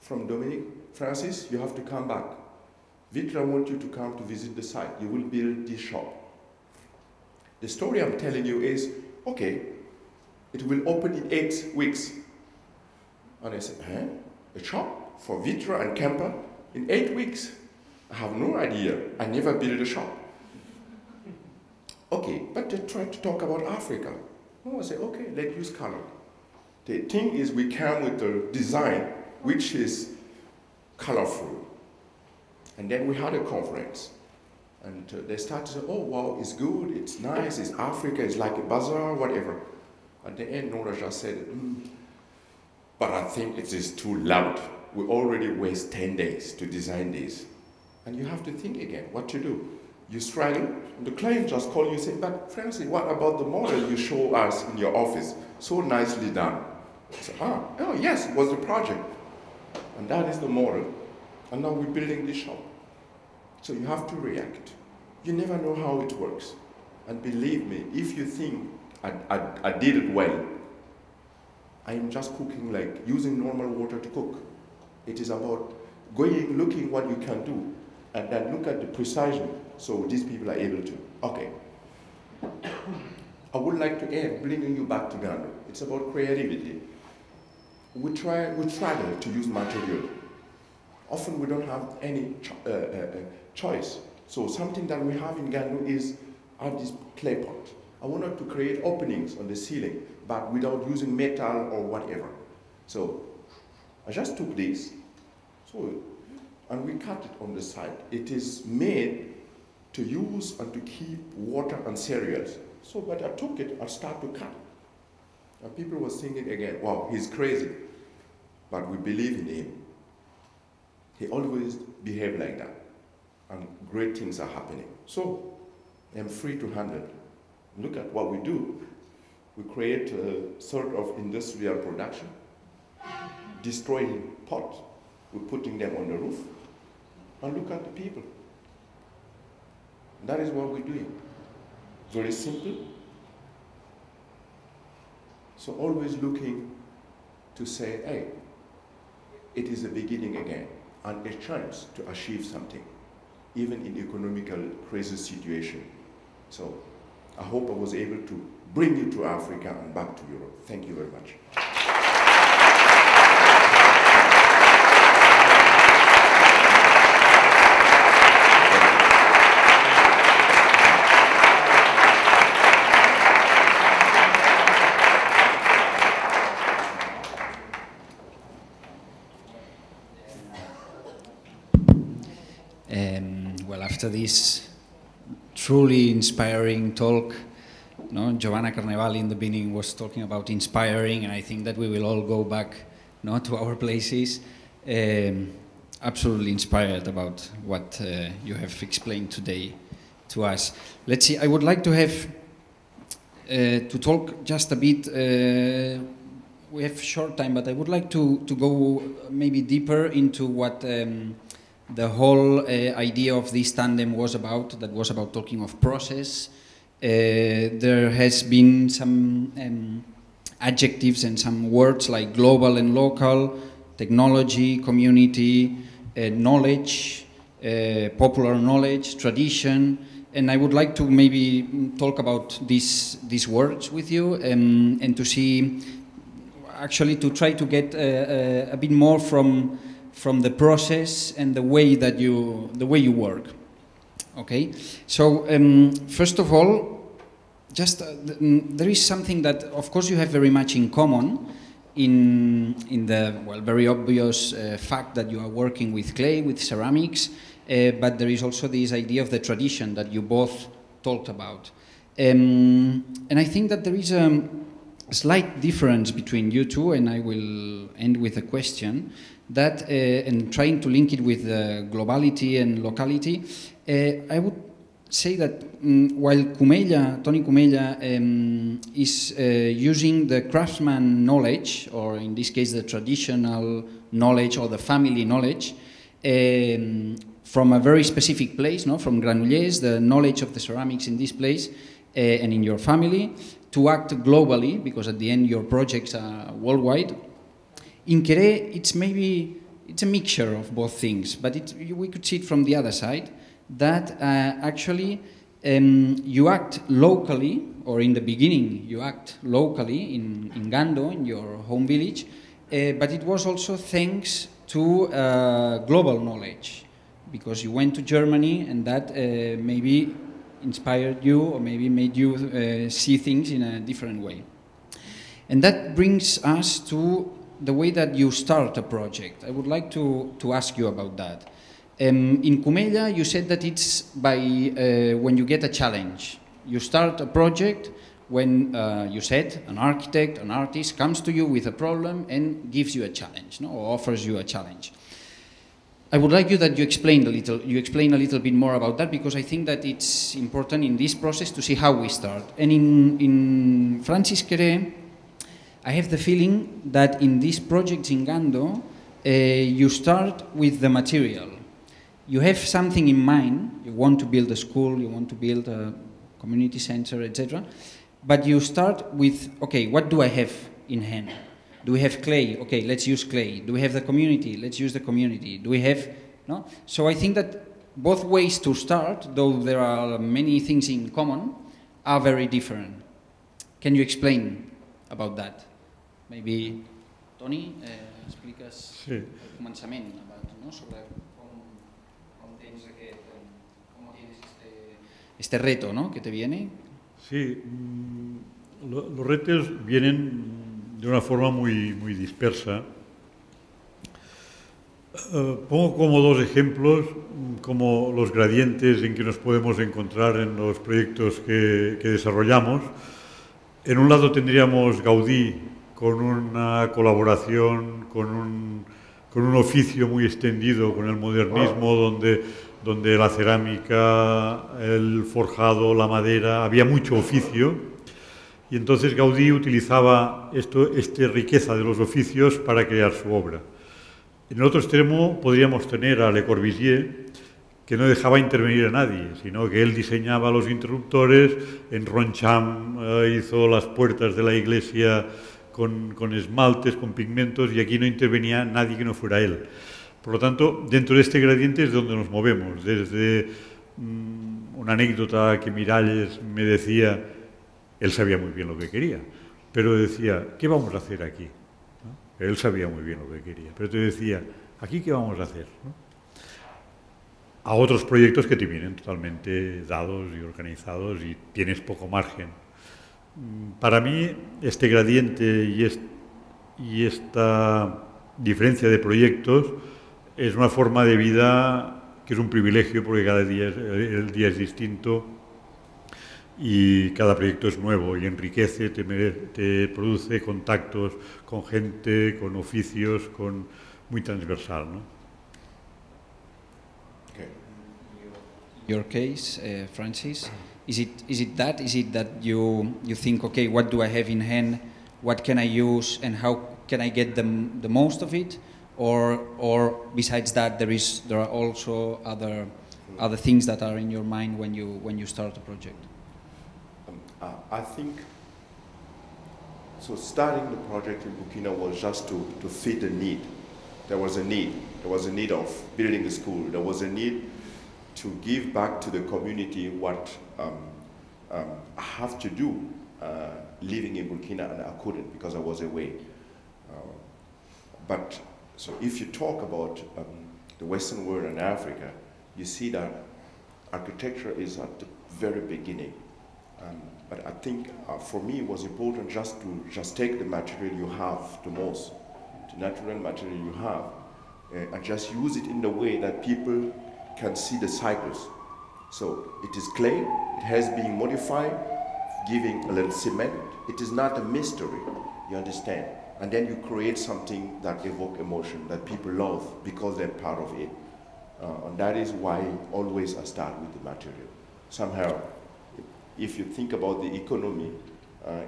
from Dominic, Francis, you have to come back. Vitra wants you to come to visit the site. You will build this shop. The story I'm telling you is, okay, it will open in 8 weeks. And I said, huh? A shop for Vitra and Campa in 8 weeks? I have no idea. I never built a shop. Okay, but they tried to talk about Africa. Oh, I said, okay, let's use color. The thing is, we come with the design, which is colorful. And then we had a conference. And they started to say, oh, wow, it's good, it's nice, it's Africa, it's like a bazaar, whatever. At the end, Nora just said, but I think it is too loud. We already waste 10 days to design this. And you have to think again what to do. You struggle, and the client just call you and say, but Francis, what about the model you show us in your office? So nicely done. I say, oh yes, it was the project. And that is the model. And now we're building this shop. So you have to react. You never know how it works. And believe me, if you think I did it well, I am just cooking like using normal water to cook. It is about going, looking what you can do, and then look at the precision, so these people are able to. Okay. I would like to end, bringing you back to Ghana. It's about creativity. We struggle to use material. Often we don't have any choice. So something that we have in Ghana is this clay pot. I wanted to create openings on the ceiling, but without using metal or whatever. So I just took this, and we cut it on the side. It is made to use and to keep water and cereals. So, but I took it, I started to cut. And people were thinking again, wow, he's crazy. But we believe in him. He always behaved like that. And great things are happening. So, I'm free to handle. Look at what we do. We create a sort of industrial production, destroying pots. We're putting them on the roof. And look at the people. That is what we're doing. Very simple. So always looking to say, hey, it is a beginning again, and a chance to achieve something, even in economical crisis situation. So I hope I was able to bring you to Africa and back to Europe. Thank you very much. Well, after this truly inspiring talk, Giovanna Carnevali in the beginning was talking about inspiring, and I think that we will all go back to our places, absolutely inspired about what you have explained today to us. Let's see, I would like to have to talk just a bit. We have short time, but I would like to go maybe deeper into what the whole idea of this tandem was about. That was about talking of process. There has been some adjectives and some words like global and local, technology, community, knowledge, popular knowledge, tradition, and I would like to maybe talk about these words with you and to see, actually to try to get a bit more from the process and the way that you work. Okay, so first of all, just there is something that, of course, you have very much in common in the very obvious fact that you are working with clay, with ceramics, but there is also this idea of the tradition that you both talked about. And I think that there is a slight difference between you two, and I will end with a question, that, and trying to link it with globality and locality, I would say that while Toni Cumella is using the craftsman knowledge, or in this case the traditional knowledge or the family knowledge, from a very specific place, no? From Granollers, the knowledge of the ceramics in this place and in your family, to act globally, because at the end your projects are worldwide. In Kéré, it's a mixture of both things, but we could see it from the other side, that actually you act locally, or in the beginning you act locally in Gando, in your home village, but it was also thanks to global knowledge, because you went to Germany, and that maybe inspired you, or maybe made you see things in a different way. And that brings us to the way that you start a project. I would like to ask you about that. In Cumella, you said that it's by when you get a challenge. You start a project when you said an architect, an artist comes to you with a problem and gives you a challenge, no? Or offers you a challenge. I would like you that you explain a little bit more about that, because I think that it's important in this process to see how we start. And in Francis Kéré, I have the feeling that in these projects in Gando, you start with the material. You have something in mind. You want to build a school, you want to build a community center, etc. But you start with, okay, what do I have in hand? Do we have clay? Okay, let's use clay. Do we have the community? Let's use the community. Do we have, no? So I think that both ways to start, though there are many things in common, are very different. Can you explain about that? Maybe, Toni, explicas sí. El començament, no? Sobre com tens este reto, ¿no? Que te viene. Sí, los retos vienen de una forma muy dispersa. Pongo como dos ejemplos, como los gradientes en que nos podemos encontrar en los proyectos que desarrollamos. En un lado tendríamos Gaudí con una colaboración, con un oficio muy extendido, con el modernismo, donde la cerámica, el forjado, la madera, había mucho oficio. Y entonces Gaudí utilizaba esta riqueza de los oficios para crear su obra. En el otro extremo podríamos tener a Le Corbusier, que no dejaba intervenir a nadie, sino que él diseñaba los interruptores. En Roncham hizo las puertas de la iglesia con esmaltes, con pigmentos, y aquí no intervenía nadie que no fuera él. Por lo tanto, dentro de este gradiente es donde nos movemos. Desde una anécdota que Miralles me decía, él sabía muy bien lo que quería, pero decía, ¿qué vamos a hacer aquí? ¿No? Él sabía muy bien lo que quería, pero te decía, ¿aquí qué vamos a hacer? ¿No? A otros proyectos que te vienen totalmente dados y organizados y tienes poco margen. Para mí, este gradiente y esta diferencia de proyectos es una forma de vida que es un privilegio, porque cada día el día es distinto y cada proyecto es nuevo y enriquece, te produce contactos con gente, con oficios, muy transversal, ¿no? Okay. Your case, Francis, is it that you think, okay, what do I have in hand, what can I use, and how can I get the most of it, or besides that there are also other things that are in your mind when you start a project? I think, so starting the project in Burkina was just to fit a need. There was a need. There was a need of building a school. There was a need to give back to the community what I have to do living in Burkina, and I couldn't because I was away. But so if you talk about the Western world and Africa, you see that architecture is at the very beginning. But I think for me it was important just to take the material you have the most, the natural material you have, and just use it in the way that people can see the cycles. So it is clay, it has been modified, giving a little cement. It is not a mystery, you understand? And then you create something that evokes emotion, that people love because they're part of it. And that is why always I start with the material. Somehow, if you think about the economy,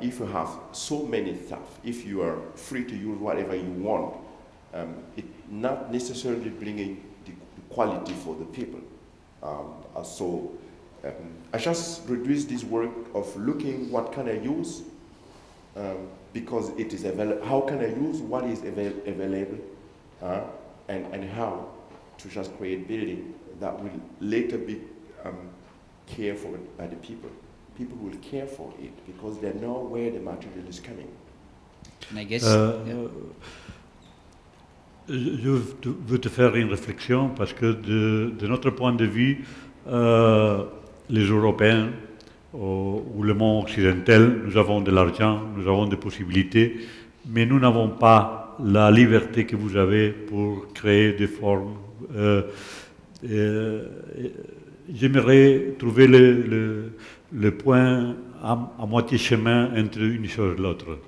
if you have so many stuff, if you are free to use whatever you want, it's not necessarily bringing the quality for the people. I just reduced this work of looking what can I use, because it is available. How can I use what is available, and how to just create building that will later be cared for by the people. People will care for it because they know where the material is coming. And I guess, je veux te faire une réflexion parce que de notre point de vue, les Européens ou le monde occidental, nous avons de l'argent, nous avons des possibilités, mais nous n'avons pas la liberté que vous avez pour créer des formes. J'aimerais trouver le point à moitié chemin entre une chose et l'autre.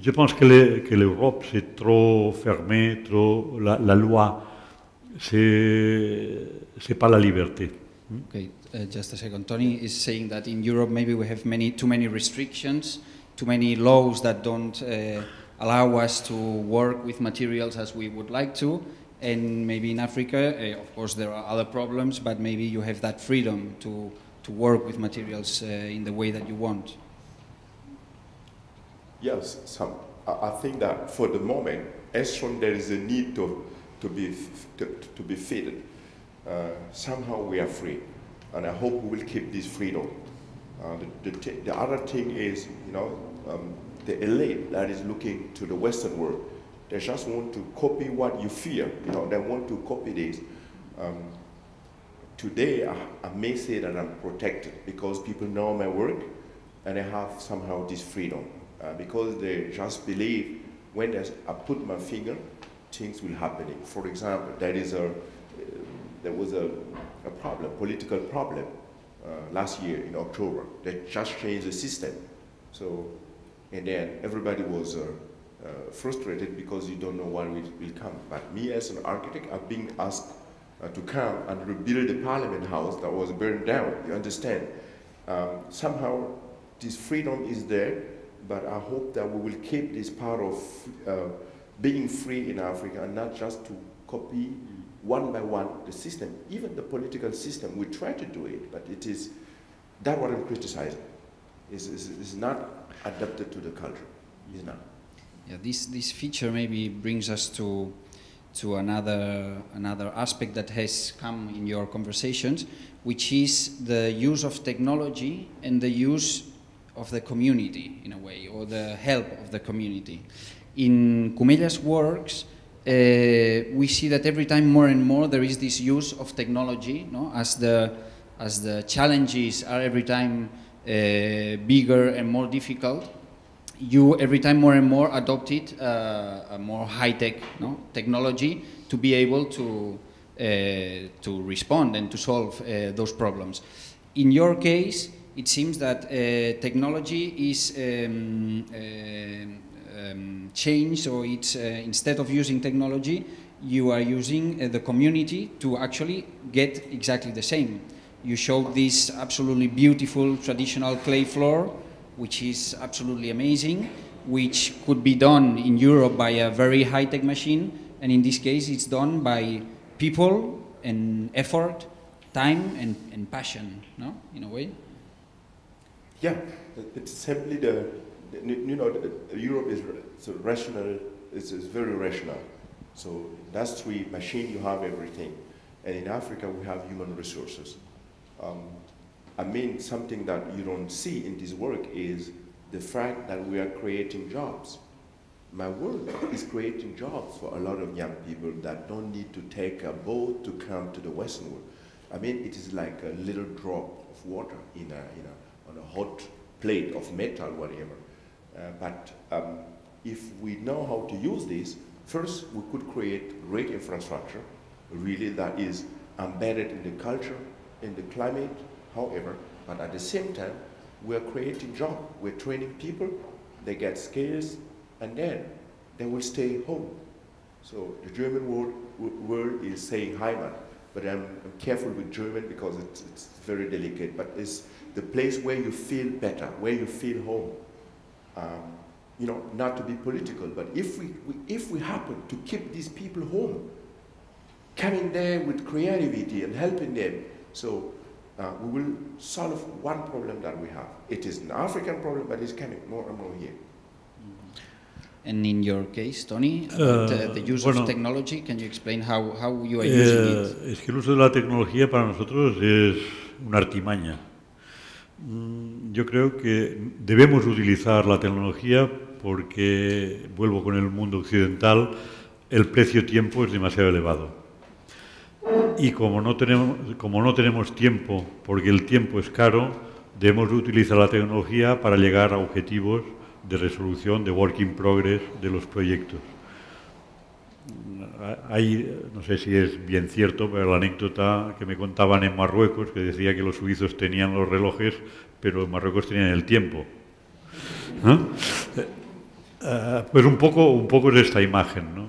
Je pense que l'Europe, c'est trop fermé, trop la loi, c'est pas la liberté. Okay, just a second. Tony is saying that in Europe maybe we have too many restrictions, too many laws that don't allow us to work with materials as we would like to, and maybe in Africa, of course there are other problems, but maybe you have that freedom to work with materials in the way that you want. Yes, I think that for the moment, as soon there is a need to be fitted, somehow we are free, and I hope we will keep this freedom. The other thing is, the elite that is looking to the Western world, they just want to copy what you fear. They want to copy this. Today, I may say that I'm protected because people know my work, and I have somehow this freedom. Because they just believe when I put my finger, things will happen. For example, there was a problem, political problem, last year in October. They just changed the system. And then everybody was frustrated because you don't know what will come. But me as an architect, I've been asked to come and rebuild the parliament house that was burned down, you understand? Somehow this freedom is there, but I hope that we will keep this part of being free in Africa and not just to copy one by one the system. Even the political system, we try to do it, but it is, that's what I'm criticizing. It's not adapted to the culture, it's not. Yeah, this feature maybe brings us to another aspect that has come in your conversations, which is the use of technology and the use of the community, in a way, or the help of the community. In Cumella's works, we see that every time more and more there is this use of technology, as the challenges are every time bigger and more difficult. You every time more and more adopted a more high-tech technology to be able to respond and to solve those problems. In your case, it seems that technology is changed, or it's instead of using technology, you are using the community to actually get exactly the same. You showed this absolutely beautiful traditional clay floor, which is absolutely amazing, which could be done in Europe by a very high-tech machine, and in this case it's done by people and effort, time and passion, in a way? Yeah, it's simply Europe is so rational, it's very rational. So industry, machine, you have everything. And in Africa we have human resources. I mean, something that you don't see in this work is the fact that we are creating jobs. My work is creating jobs for a lot of young people that don't need to take a boat to come to the Western world. I mean, it is like a little drop of water on a hot plate of metal, whatever. But if we know how to use this, first we could create great infrastructure, really, that is embedded in the culture, in the climate, however, but at the same time, we're creating jobs, we're training people, they get skills, and then they will stay home. So the German word is saying Heimat, but I'm careful with German because it's very delicate, but it's the place where you feel better, where you feel home. You know, not to be political, but if we happen to keep these people home, coming there with creativity and helping them, so we will solve one problem that we have. It is an African problem, but it's coming more and more here. And in your case, Tony, about the use of technology, can you explain how you are using it? Es que el uso de la tecnología para nosotros es una artimaña. Yo creo que debemos utilizar la tecnología porque, vuelvo con el mundo occidental, el precio-tiempo es demasiado elevado. Y como no tenemos tiempo, porque el tiempo es caro, debemos utilizar la tecnología para llegar a objetivos de resolución, de work in progress de los proyectos. Hay, no sé si es bien cierto, pero la anécdota que me contaban en Marruecos, que decía que los suizos tenían los relojes, pero en Marruecos tenían el tiempo. ¿No? Pues un poco es esta imagen, ¿no?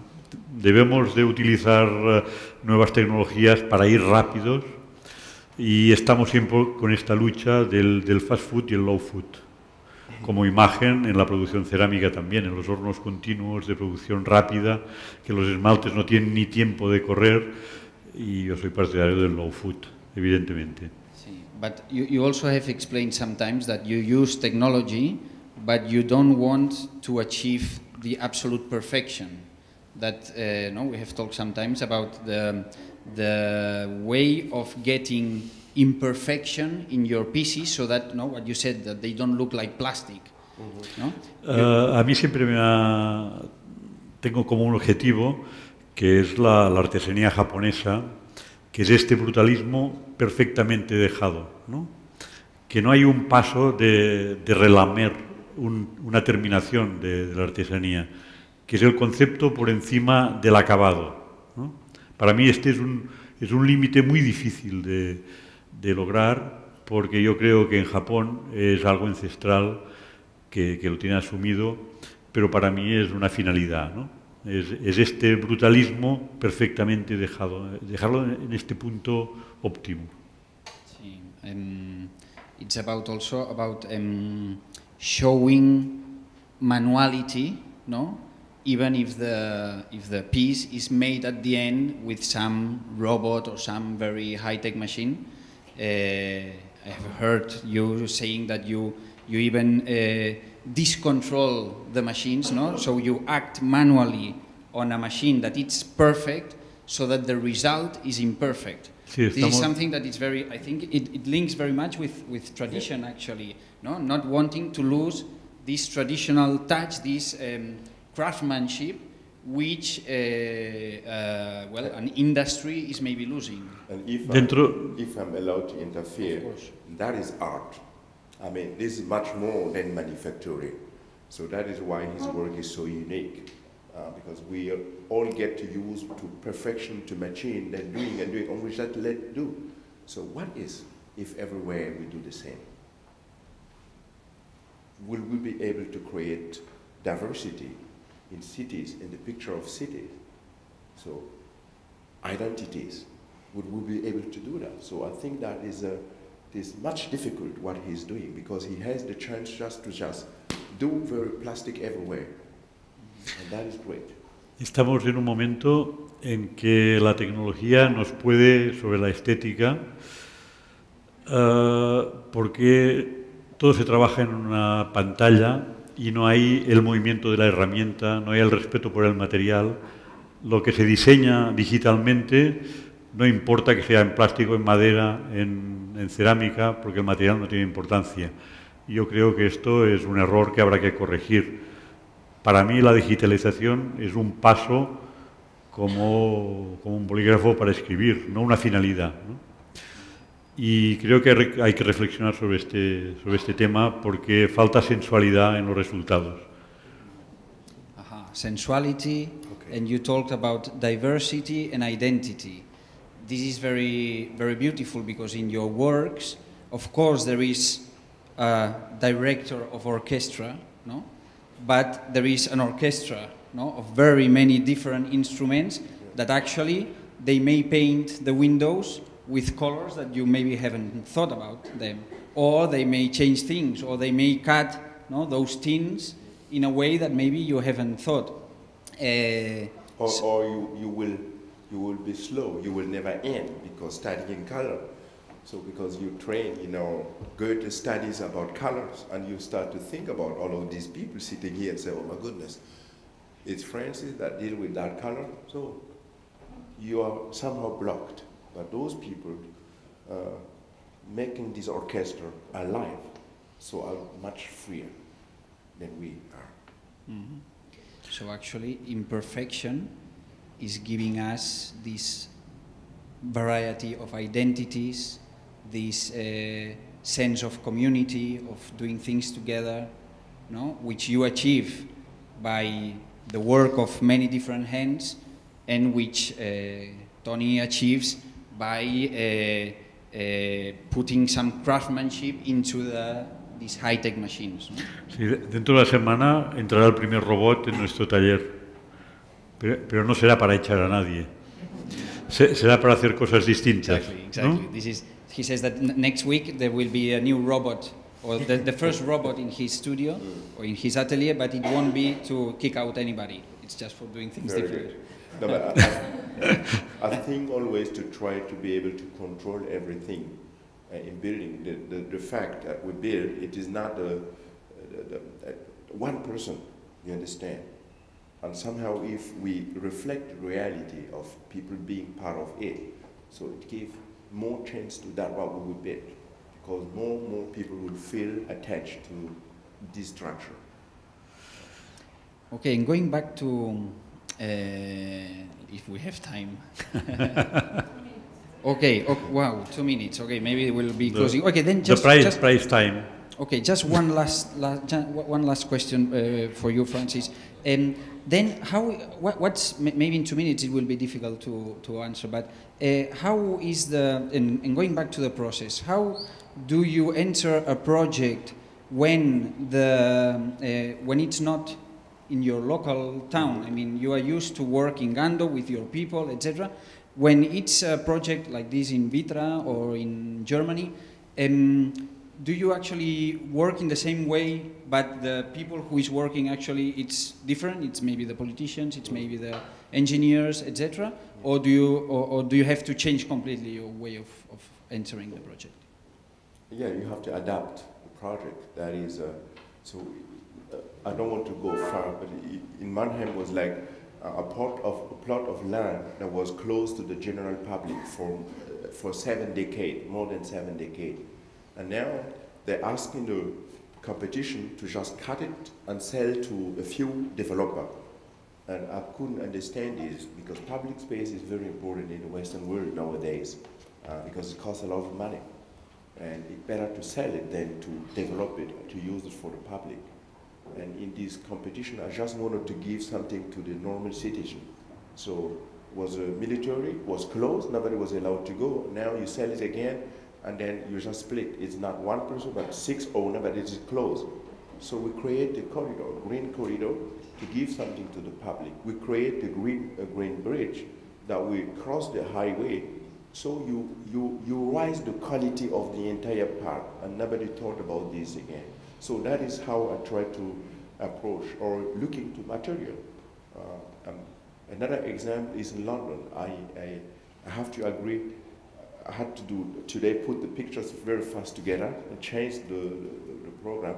Debemos de utilizar nuevas tecnologías para ir rápidos y estamos siempre con esta lucha del fast food y el low food. Como imagen en la producción cerámica también, en los hornos continuos de producción rápida, que los esmaltes no tienen ni tiempo de correr, y yo soy partidario del low food, evidentemente. Sí, but you also have explained sometimes that you use technology, but you don't want to achieve the absolute perfection. That no, we have talked sometimes about the way of getting imperfection in your pieces, so that, no, what you said, that they don't look like plastic. ¿No? A mí siempre tengo como un objetivo que es la artesanía japonesa, que es este brutalismo perfectamente dejado, ¿no? Que no hay un paso de relamer una terminación de la artesanía, que es el concepto por encima del acabado, ¿no? Para mí este es un límite muy difícil de lograr, porque yo creo que en Japón es algo ancestral que lo tiene asumido, pero para mí es una finalidad, ¿no? Es este brutalismo perfectamente dejarlo en este punto óptimo. Sí, it's also about showing manuality, no? Even if the piece is made at the end with some robot or some very high-tech machine. I have heard you saying that you even discontrol the machines, no? So you act manually on a machine that it's perfect, so that the result is imperfect. Sí, this is something that is very, I think it links very much with tradition, actually, no? Not wanting to lose this traditional touch, this craftsmanship, which well, an industry is maybe losing. And if I'm allowed to interfere, that is art. I mean, this is much more than manufacturing. So that is why his work is so unique, because we all get to use to perfection, to machine, then doing and doing, and we just let do. So what is if everywhere we do the same? Will we be able to create diversity in cities, in the picture of cities? So identities, would we be able to do that? So I think that is much difficult what he's doing, because he has the chance just to do very plastic everywhere, and that is great. Estamos en un momento en que la tecnología nos puede sobre la estética, porque todo se trabaja en una pantalla y no hay el movimiento de la herramienta, no hay el respeto por el material. Lo que se diseña digitalmente no importa que sea en plástico, en madera, en cerámica, porque el material no tiene importancia. Yo creo que esto es un error que habrá que corregir. Para mí la digitalización es un paso como un bolígrafo para escribir, no una finalidad, ¿no? Y creo que hay que reflexionar sobre este tema, porque falta sensualidad en los resultados. Sensuality, okay. And you talked about diversity and identity. This is very, very beautiful, because in your works, of course, there is a director of orchestra, no? But there is an orchestra, no, of very many different instruments that actually they may paint the windows with colors that you maybe haven't thought about them, or they may change things, or they may cut, no, those tints in a way that maybe you haven't thought. Or you will be slow. You will never end because studying color. So because you train, you know, Goethe studies about colors, and you start to think about all of these people sitting here and say, oh my goodness, it's Francis that deal with that color. So you are somehow blocked. But those people making this orchestra alive, so are much freer than we are. Mm-hmm. So actually, imperfection is giving us this variety of identities, this sense of community, of doing things together, no? Which you achieve by the work of many different hands, and which Toni achieves by putting some craftsmanship into these high-tech machines, ¿no? Sí, dentro de la semana entrará el primer robot en nuestro taller, pero no será para echar a nadie, será para hacer cosas distintas. Exactly. ¿No? He says that next week there will be a new robot, or the first robot in his studio or in his atelier, but it won't be to kick out anybody. It's just for doing things different. No, but I think always to try to be able to control everything in building. The fact that we build, it is not one person, you understand? And somehow if we reflect the reality of people being part of it, so it gives more chance to that what we will build, because more and more people will feel attached to this structure. Okay, and going back to, if we have time. Okay, wow, 2 minutes. Okay, maybe we'll be closing. Okay, then just the price time. Okay, just one last question for you, Francis. Then what's maybe in 2 minutes it will be difficult to answer, but how is and going back to the process, how do you enter a project when it's not in your local town? I mean, you are used to work in Gando with your people, etc. When it's a project like this in Vitra or in Germany, do you actually work in the same way, but the people who is working actually it's different? It's maybe the politicians, it's maybe the engineers, etc. Or do you have to change completely your way of entering the project? Yeah, you have to adapt the project. That is, I don't want to go far, but in Mannheim was like a plot of land that was closed to the general public for 7 decades, more than 7 decades. And now they're asking the competition to just cut it and sell to a few developers. And I couldn't understand this because public space is very important in the Western world nowadays because it costs a lot of money. And it's better to sell it than to develop it, to use it for the public. And in this competition, I just wanted to give something to the normal citizen. So was military, was closed, nobody was allowed to go. Now you sell it again, and then you just split. It's not one person, but 6 owners, but it is closed. So we create the corridor, green corridor, to give something to the public. We create the green bridge that we cross the highway, so you rise the quality of the entire park, and nobody thought about this again. So that is how I try to approach or look into material. Another example is in London. I have to agree. I had to do today, put the pictures very fast together and change the program.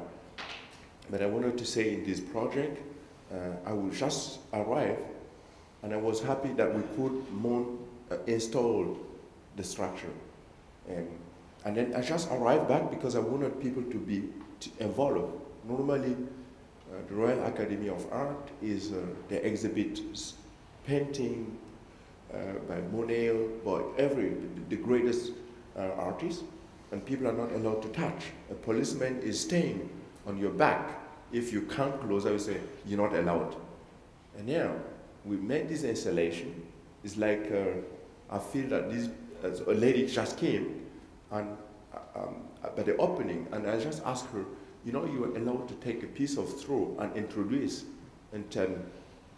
But I wanted to say in this project, I will just arrive, and I was happy that we could install the structure. And then I just arrived back because I wanted people to be involved. Normally, the Royal Academy of Art is, they exhibit painting by Monet, by the greatest artists, and people are not allowed to touch. A policeman is staying on your back. If you come close, I would say, you're not allowed. And now, we made this installation. It's like, I feel that this, a lady just came, and by the opening, and I just asked her, you know, you are allowed to take a piece of straw and introduce, and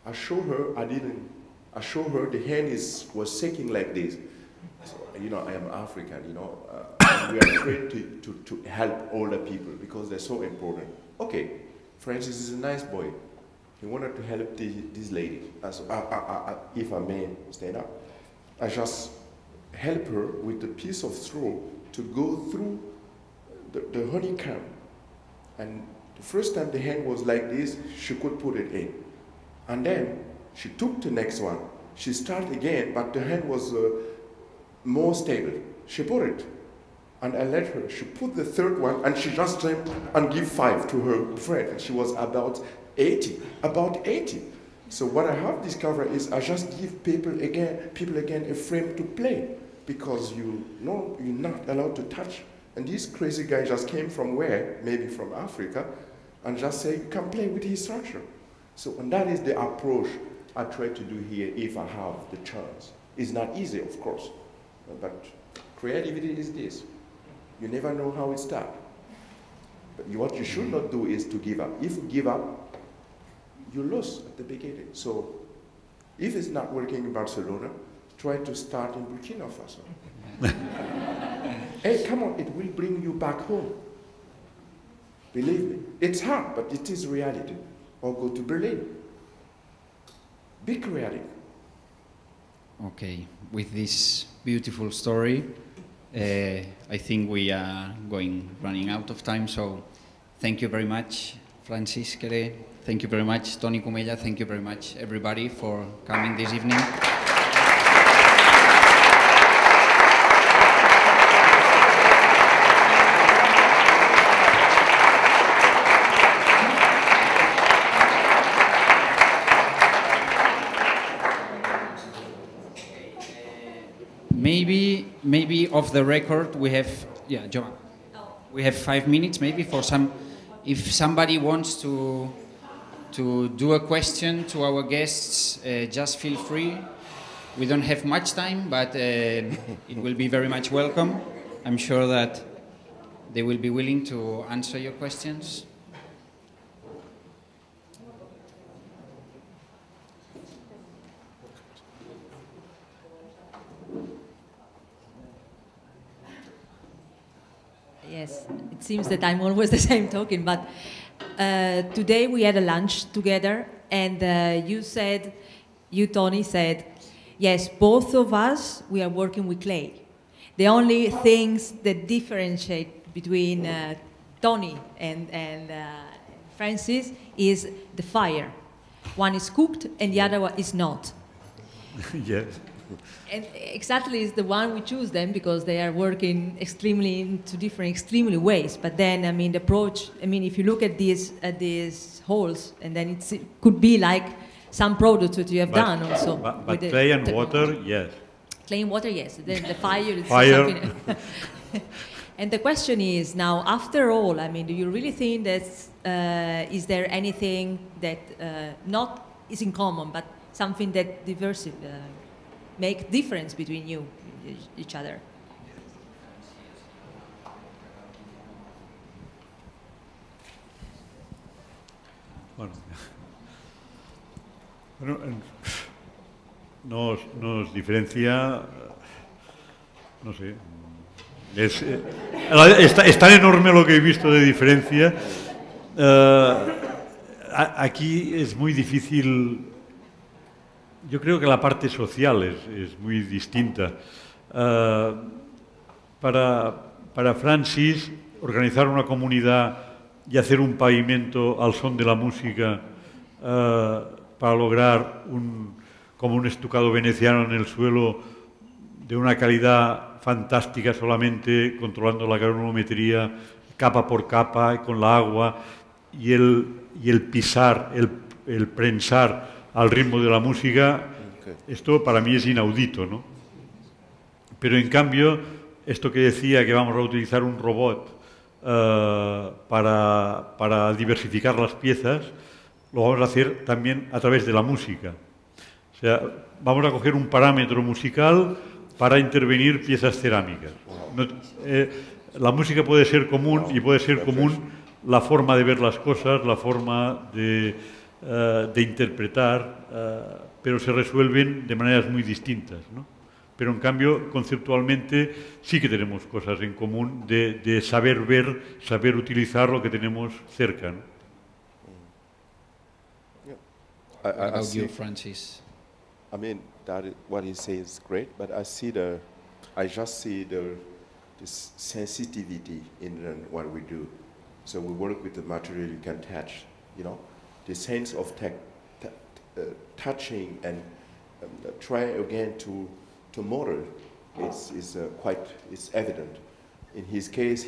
I show her, I show her the hand was shaking like this. So, you know, I am African, you know, we are trained to help older people because they're so important. Okay, Francis is a nice boy. He wanted to help this lady. So, if I may stand up, I just help her with the piece of straw to go through the honeycomb. And the first time the hand was like this, she could put it in. And then she took the next one. She started again, but the hand was more stable. She put it. And I let her. She put the third one, and she just jumped and give 5 to her friend. And she was about 80. About 80. So what I have discovered is I just give people again a frame to play, because you know you're not allowed to touch. And this crazy guy just came from where? Maybe from Africa, and just say, you can play with his structure. So, and that is the approach I try to do here if I have the chance. It's not easy, of course, but creativity is this. You never know how it starts. But what you should not do is to give up. If you give up, you lose at the beginning. So, if it's not working in Barcelona, try to start in Burkina Faso. Hey, come on, it will bring you back home. Believe me. It's hard, but it is reality. Or go to Berlin. Be creative. Okay, with this beautiful story, I think we are running out of time, so thank you very much, Francis Kéré. Thank you very much, Toni Cumella. Thank you very much, everybody, for coming this evening. Maybe off the record we have, yeah, Joan. We have 5 minutes maybe for some, if somebody wants to do a question to our guests, just feel free. We don't have much time, but it will be very much welcome. I'm sure that they will be willing to answer your questions. Yes, it seems that I'm always the same talking, but today we had a lunch together, and you, Toni, said, yes, both of us, we are working with clay. The only things that differentiate between Toni and Francis is the fire. One is cooked and the other one is not. Yes. And exactly is the one we choose them because they are working extremely ways. But then, I mean, the approach, I mean, if you look at these holes, and then it could be like some products that you have done also. But clay and water, yes. Clay and water, yes. Then the fire is fire. Something. And the question is now, after all, I mean, do you really think that is there anything that not is in common, but something that make difference between you, each other? Bueno, nos diferencia, no sé, es tan enorme lo que he visto de diferencia. Aquí es muy difícil. Yo creo que la parte social es muy distinta. Para Francis, organizar una comunidad y hacer un pavimento al son de la música para lograr como un estucado veneciano en el suelo de una calidad fantástica, solamente controlando la granulometría capa por capa con la agua y el pisar, el prensar al ritmo de la música, esto para mí es inaudito, ¿no? Pero en cambio, esto que decía que vamos a utilizar un robot para diversificar las piezas, lo vamos a hacer también a través de la música. O sea, vamos a coger un parámetro musical para intervenir piezas cerámicas. la música puede ser común y puede ser común la forma de ver las cosas, la forma de interpretar, pero se resuelven de maneras muy distintas, ¿no? Pero en cambio, conceptualmente, sí que tenemos cosas en común de saber ver, saber utilizar lo que tenemos cerca, ¿no? What about you, Francis? I mean, what he says is great, but I just see this sensitivity in what we do. So we work with the material you can touch, you know, the sense of touching and try again to model is evident. In his case,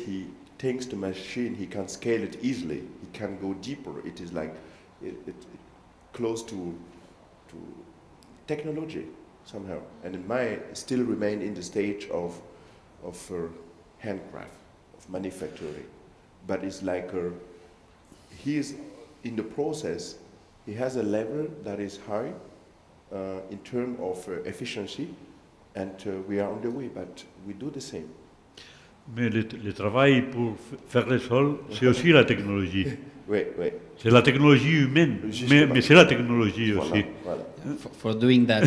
thanks to machine, he can scale it easily. He can go deeper. It is like close to technology somehow. And it might still remain in the stage of handcraft, of manufacturing. But it's like he is in the process. He has a level that is high in terms of efficiency, and we are on the way. But we do the same. Mais le travail pour faire le sol, c'est aussi la technologie. Oui. C'est la technologie humaine, mais c'est la technologie aussi. Voilà. For doing that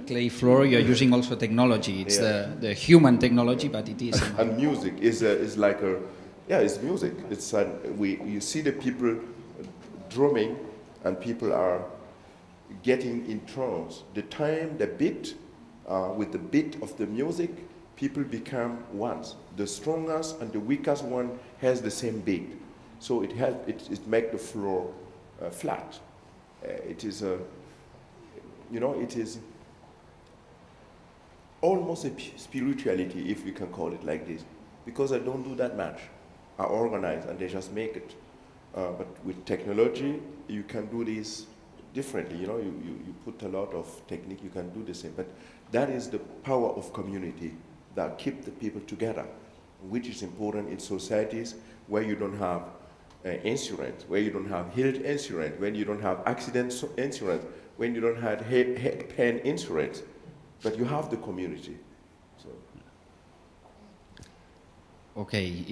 clay floor, you are using also technology. It's the human technology, but it is. And music is like it's music. It's you see the people drumming, and people are getting in trance. The time, the beat, with the beat of the music, people become one. The strongest and the weakest one has the same beat. So it makes the floor flat. It is it is almost a spirituality, if we can call it like this, because I don't do that much. I organize and they just make it. But with technology, you can do this differently. You know, you put a lot of technique, you can do the same. But that is the power of community that keep the people together, which is important in societies where you don't have insurance, where you don't have health insurance, when you don't have accident insurance, when you don't have head pain insurance, but you have the community. So. Okay,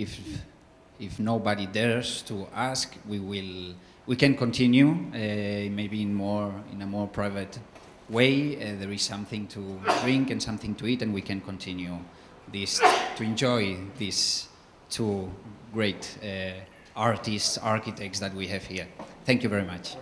if nobody dares to ask, we can continue, maybe in a more private way. There is something to drink and something to eat, and we can continue this to enjoy these two great artists, architects that we have here. Thank you very much.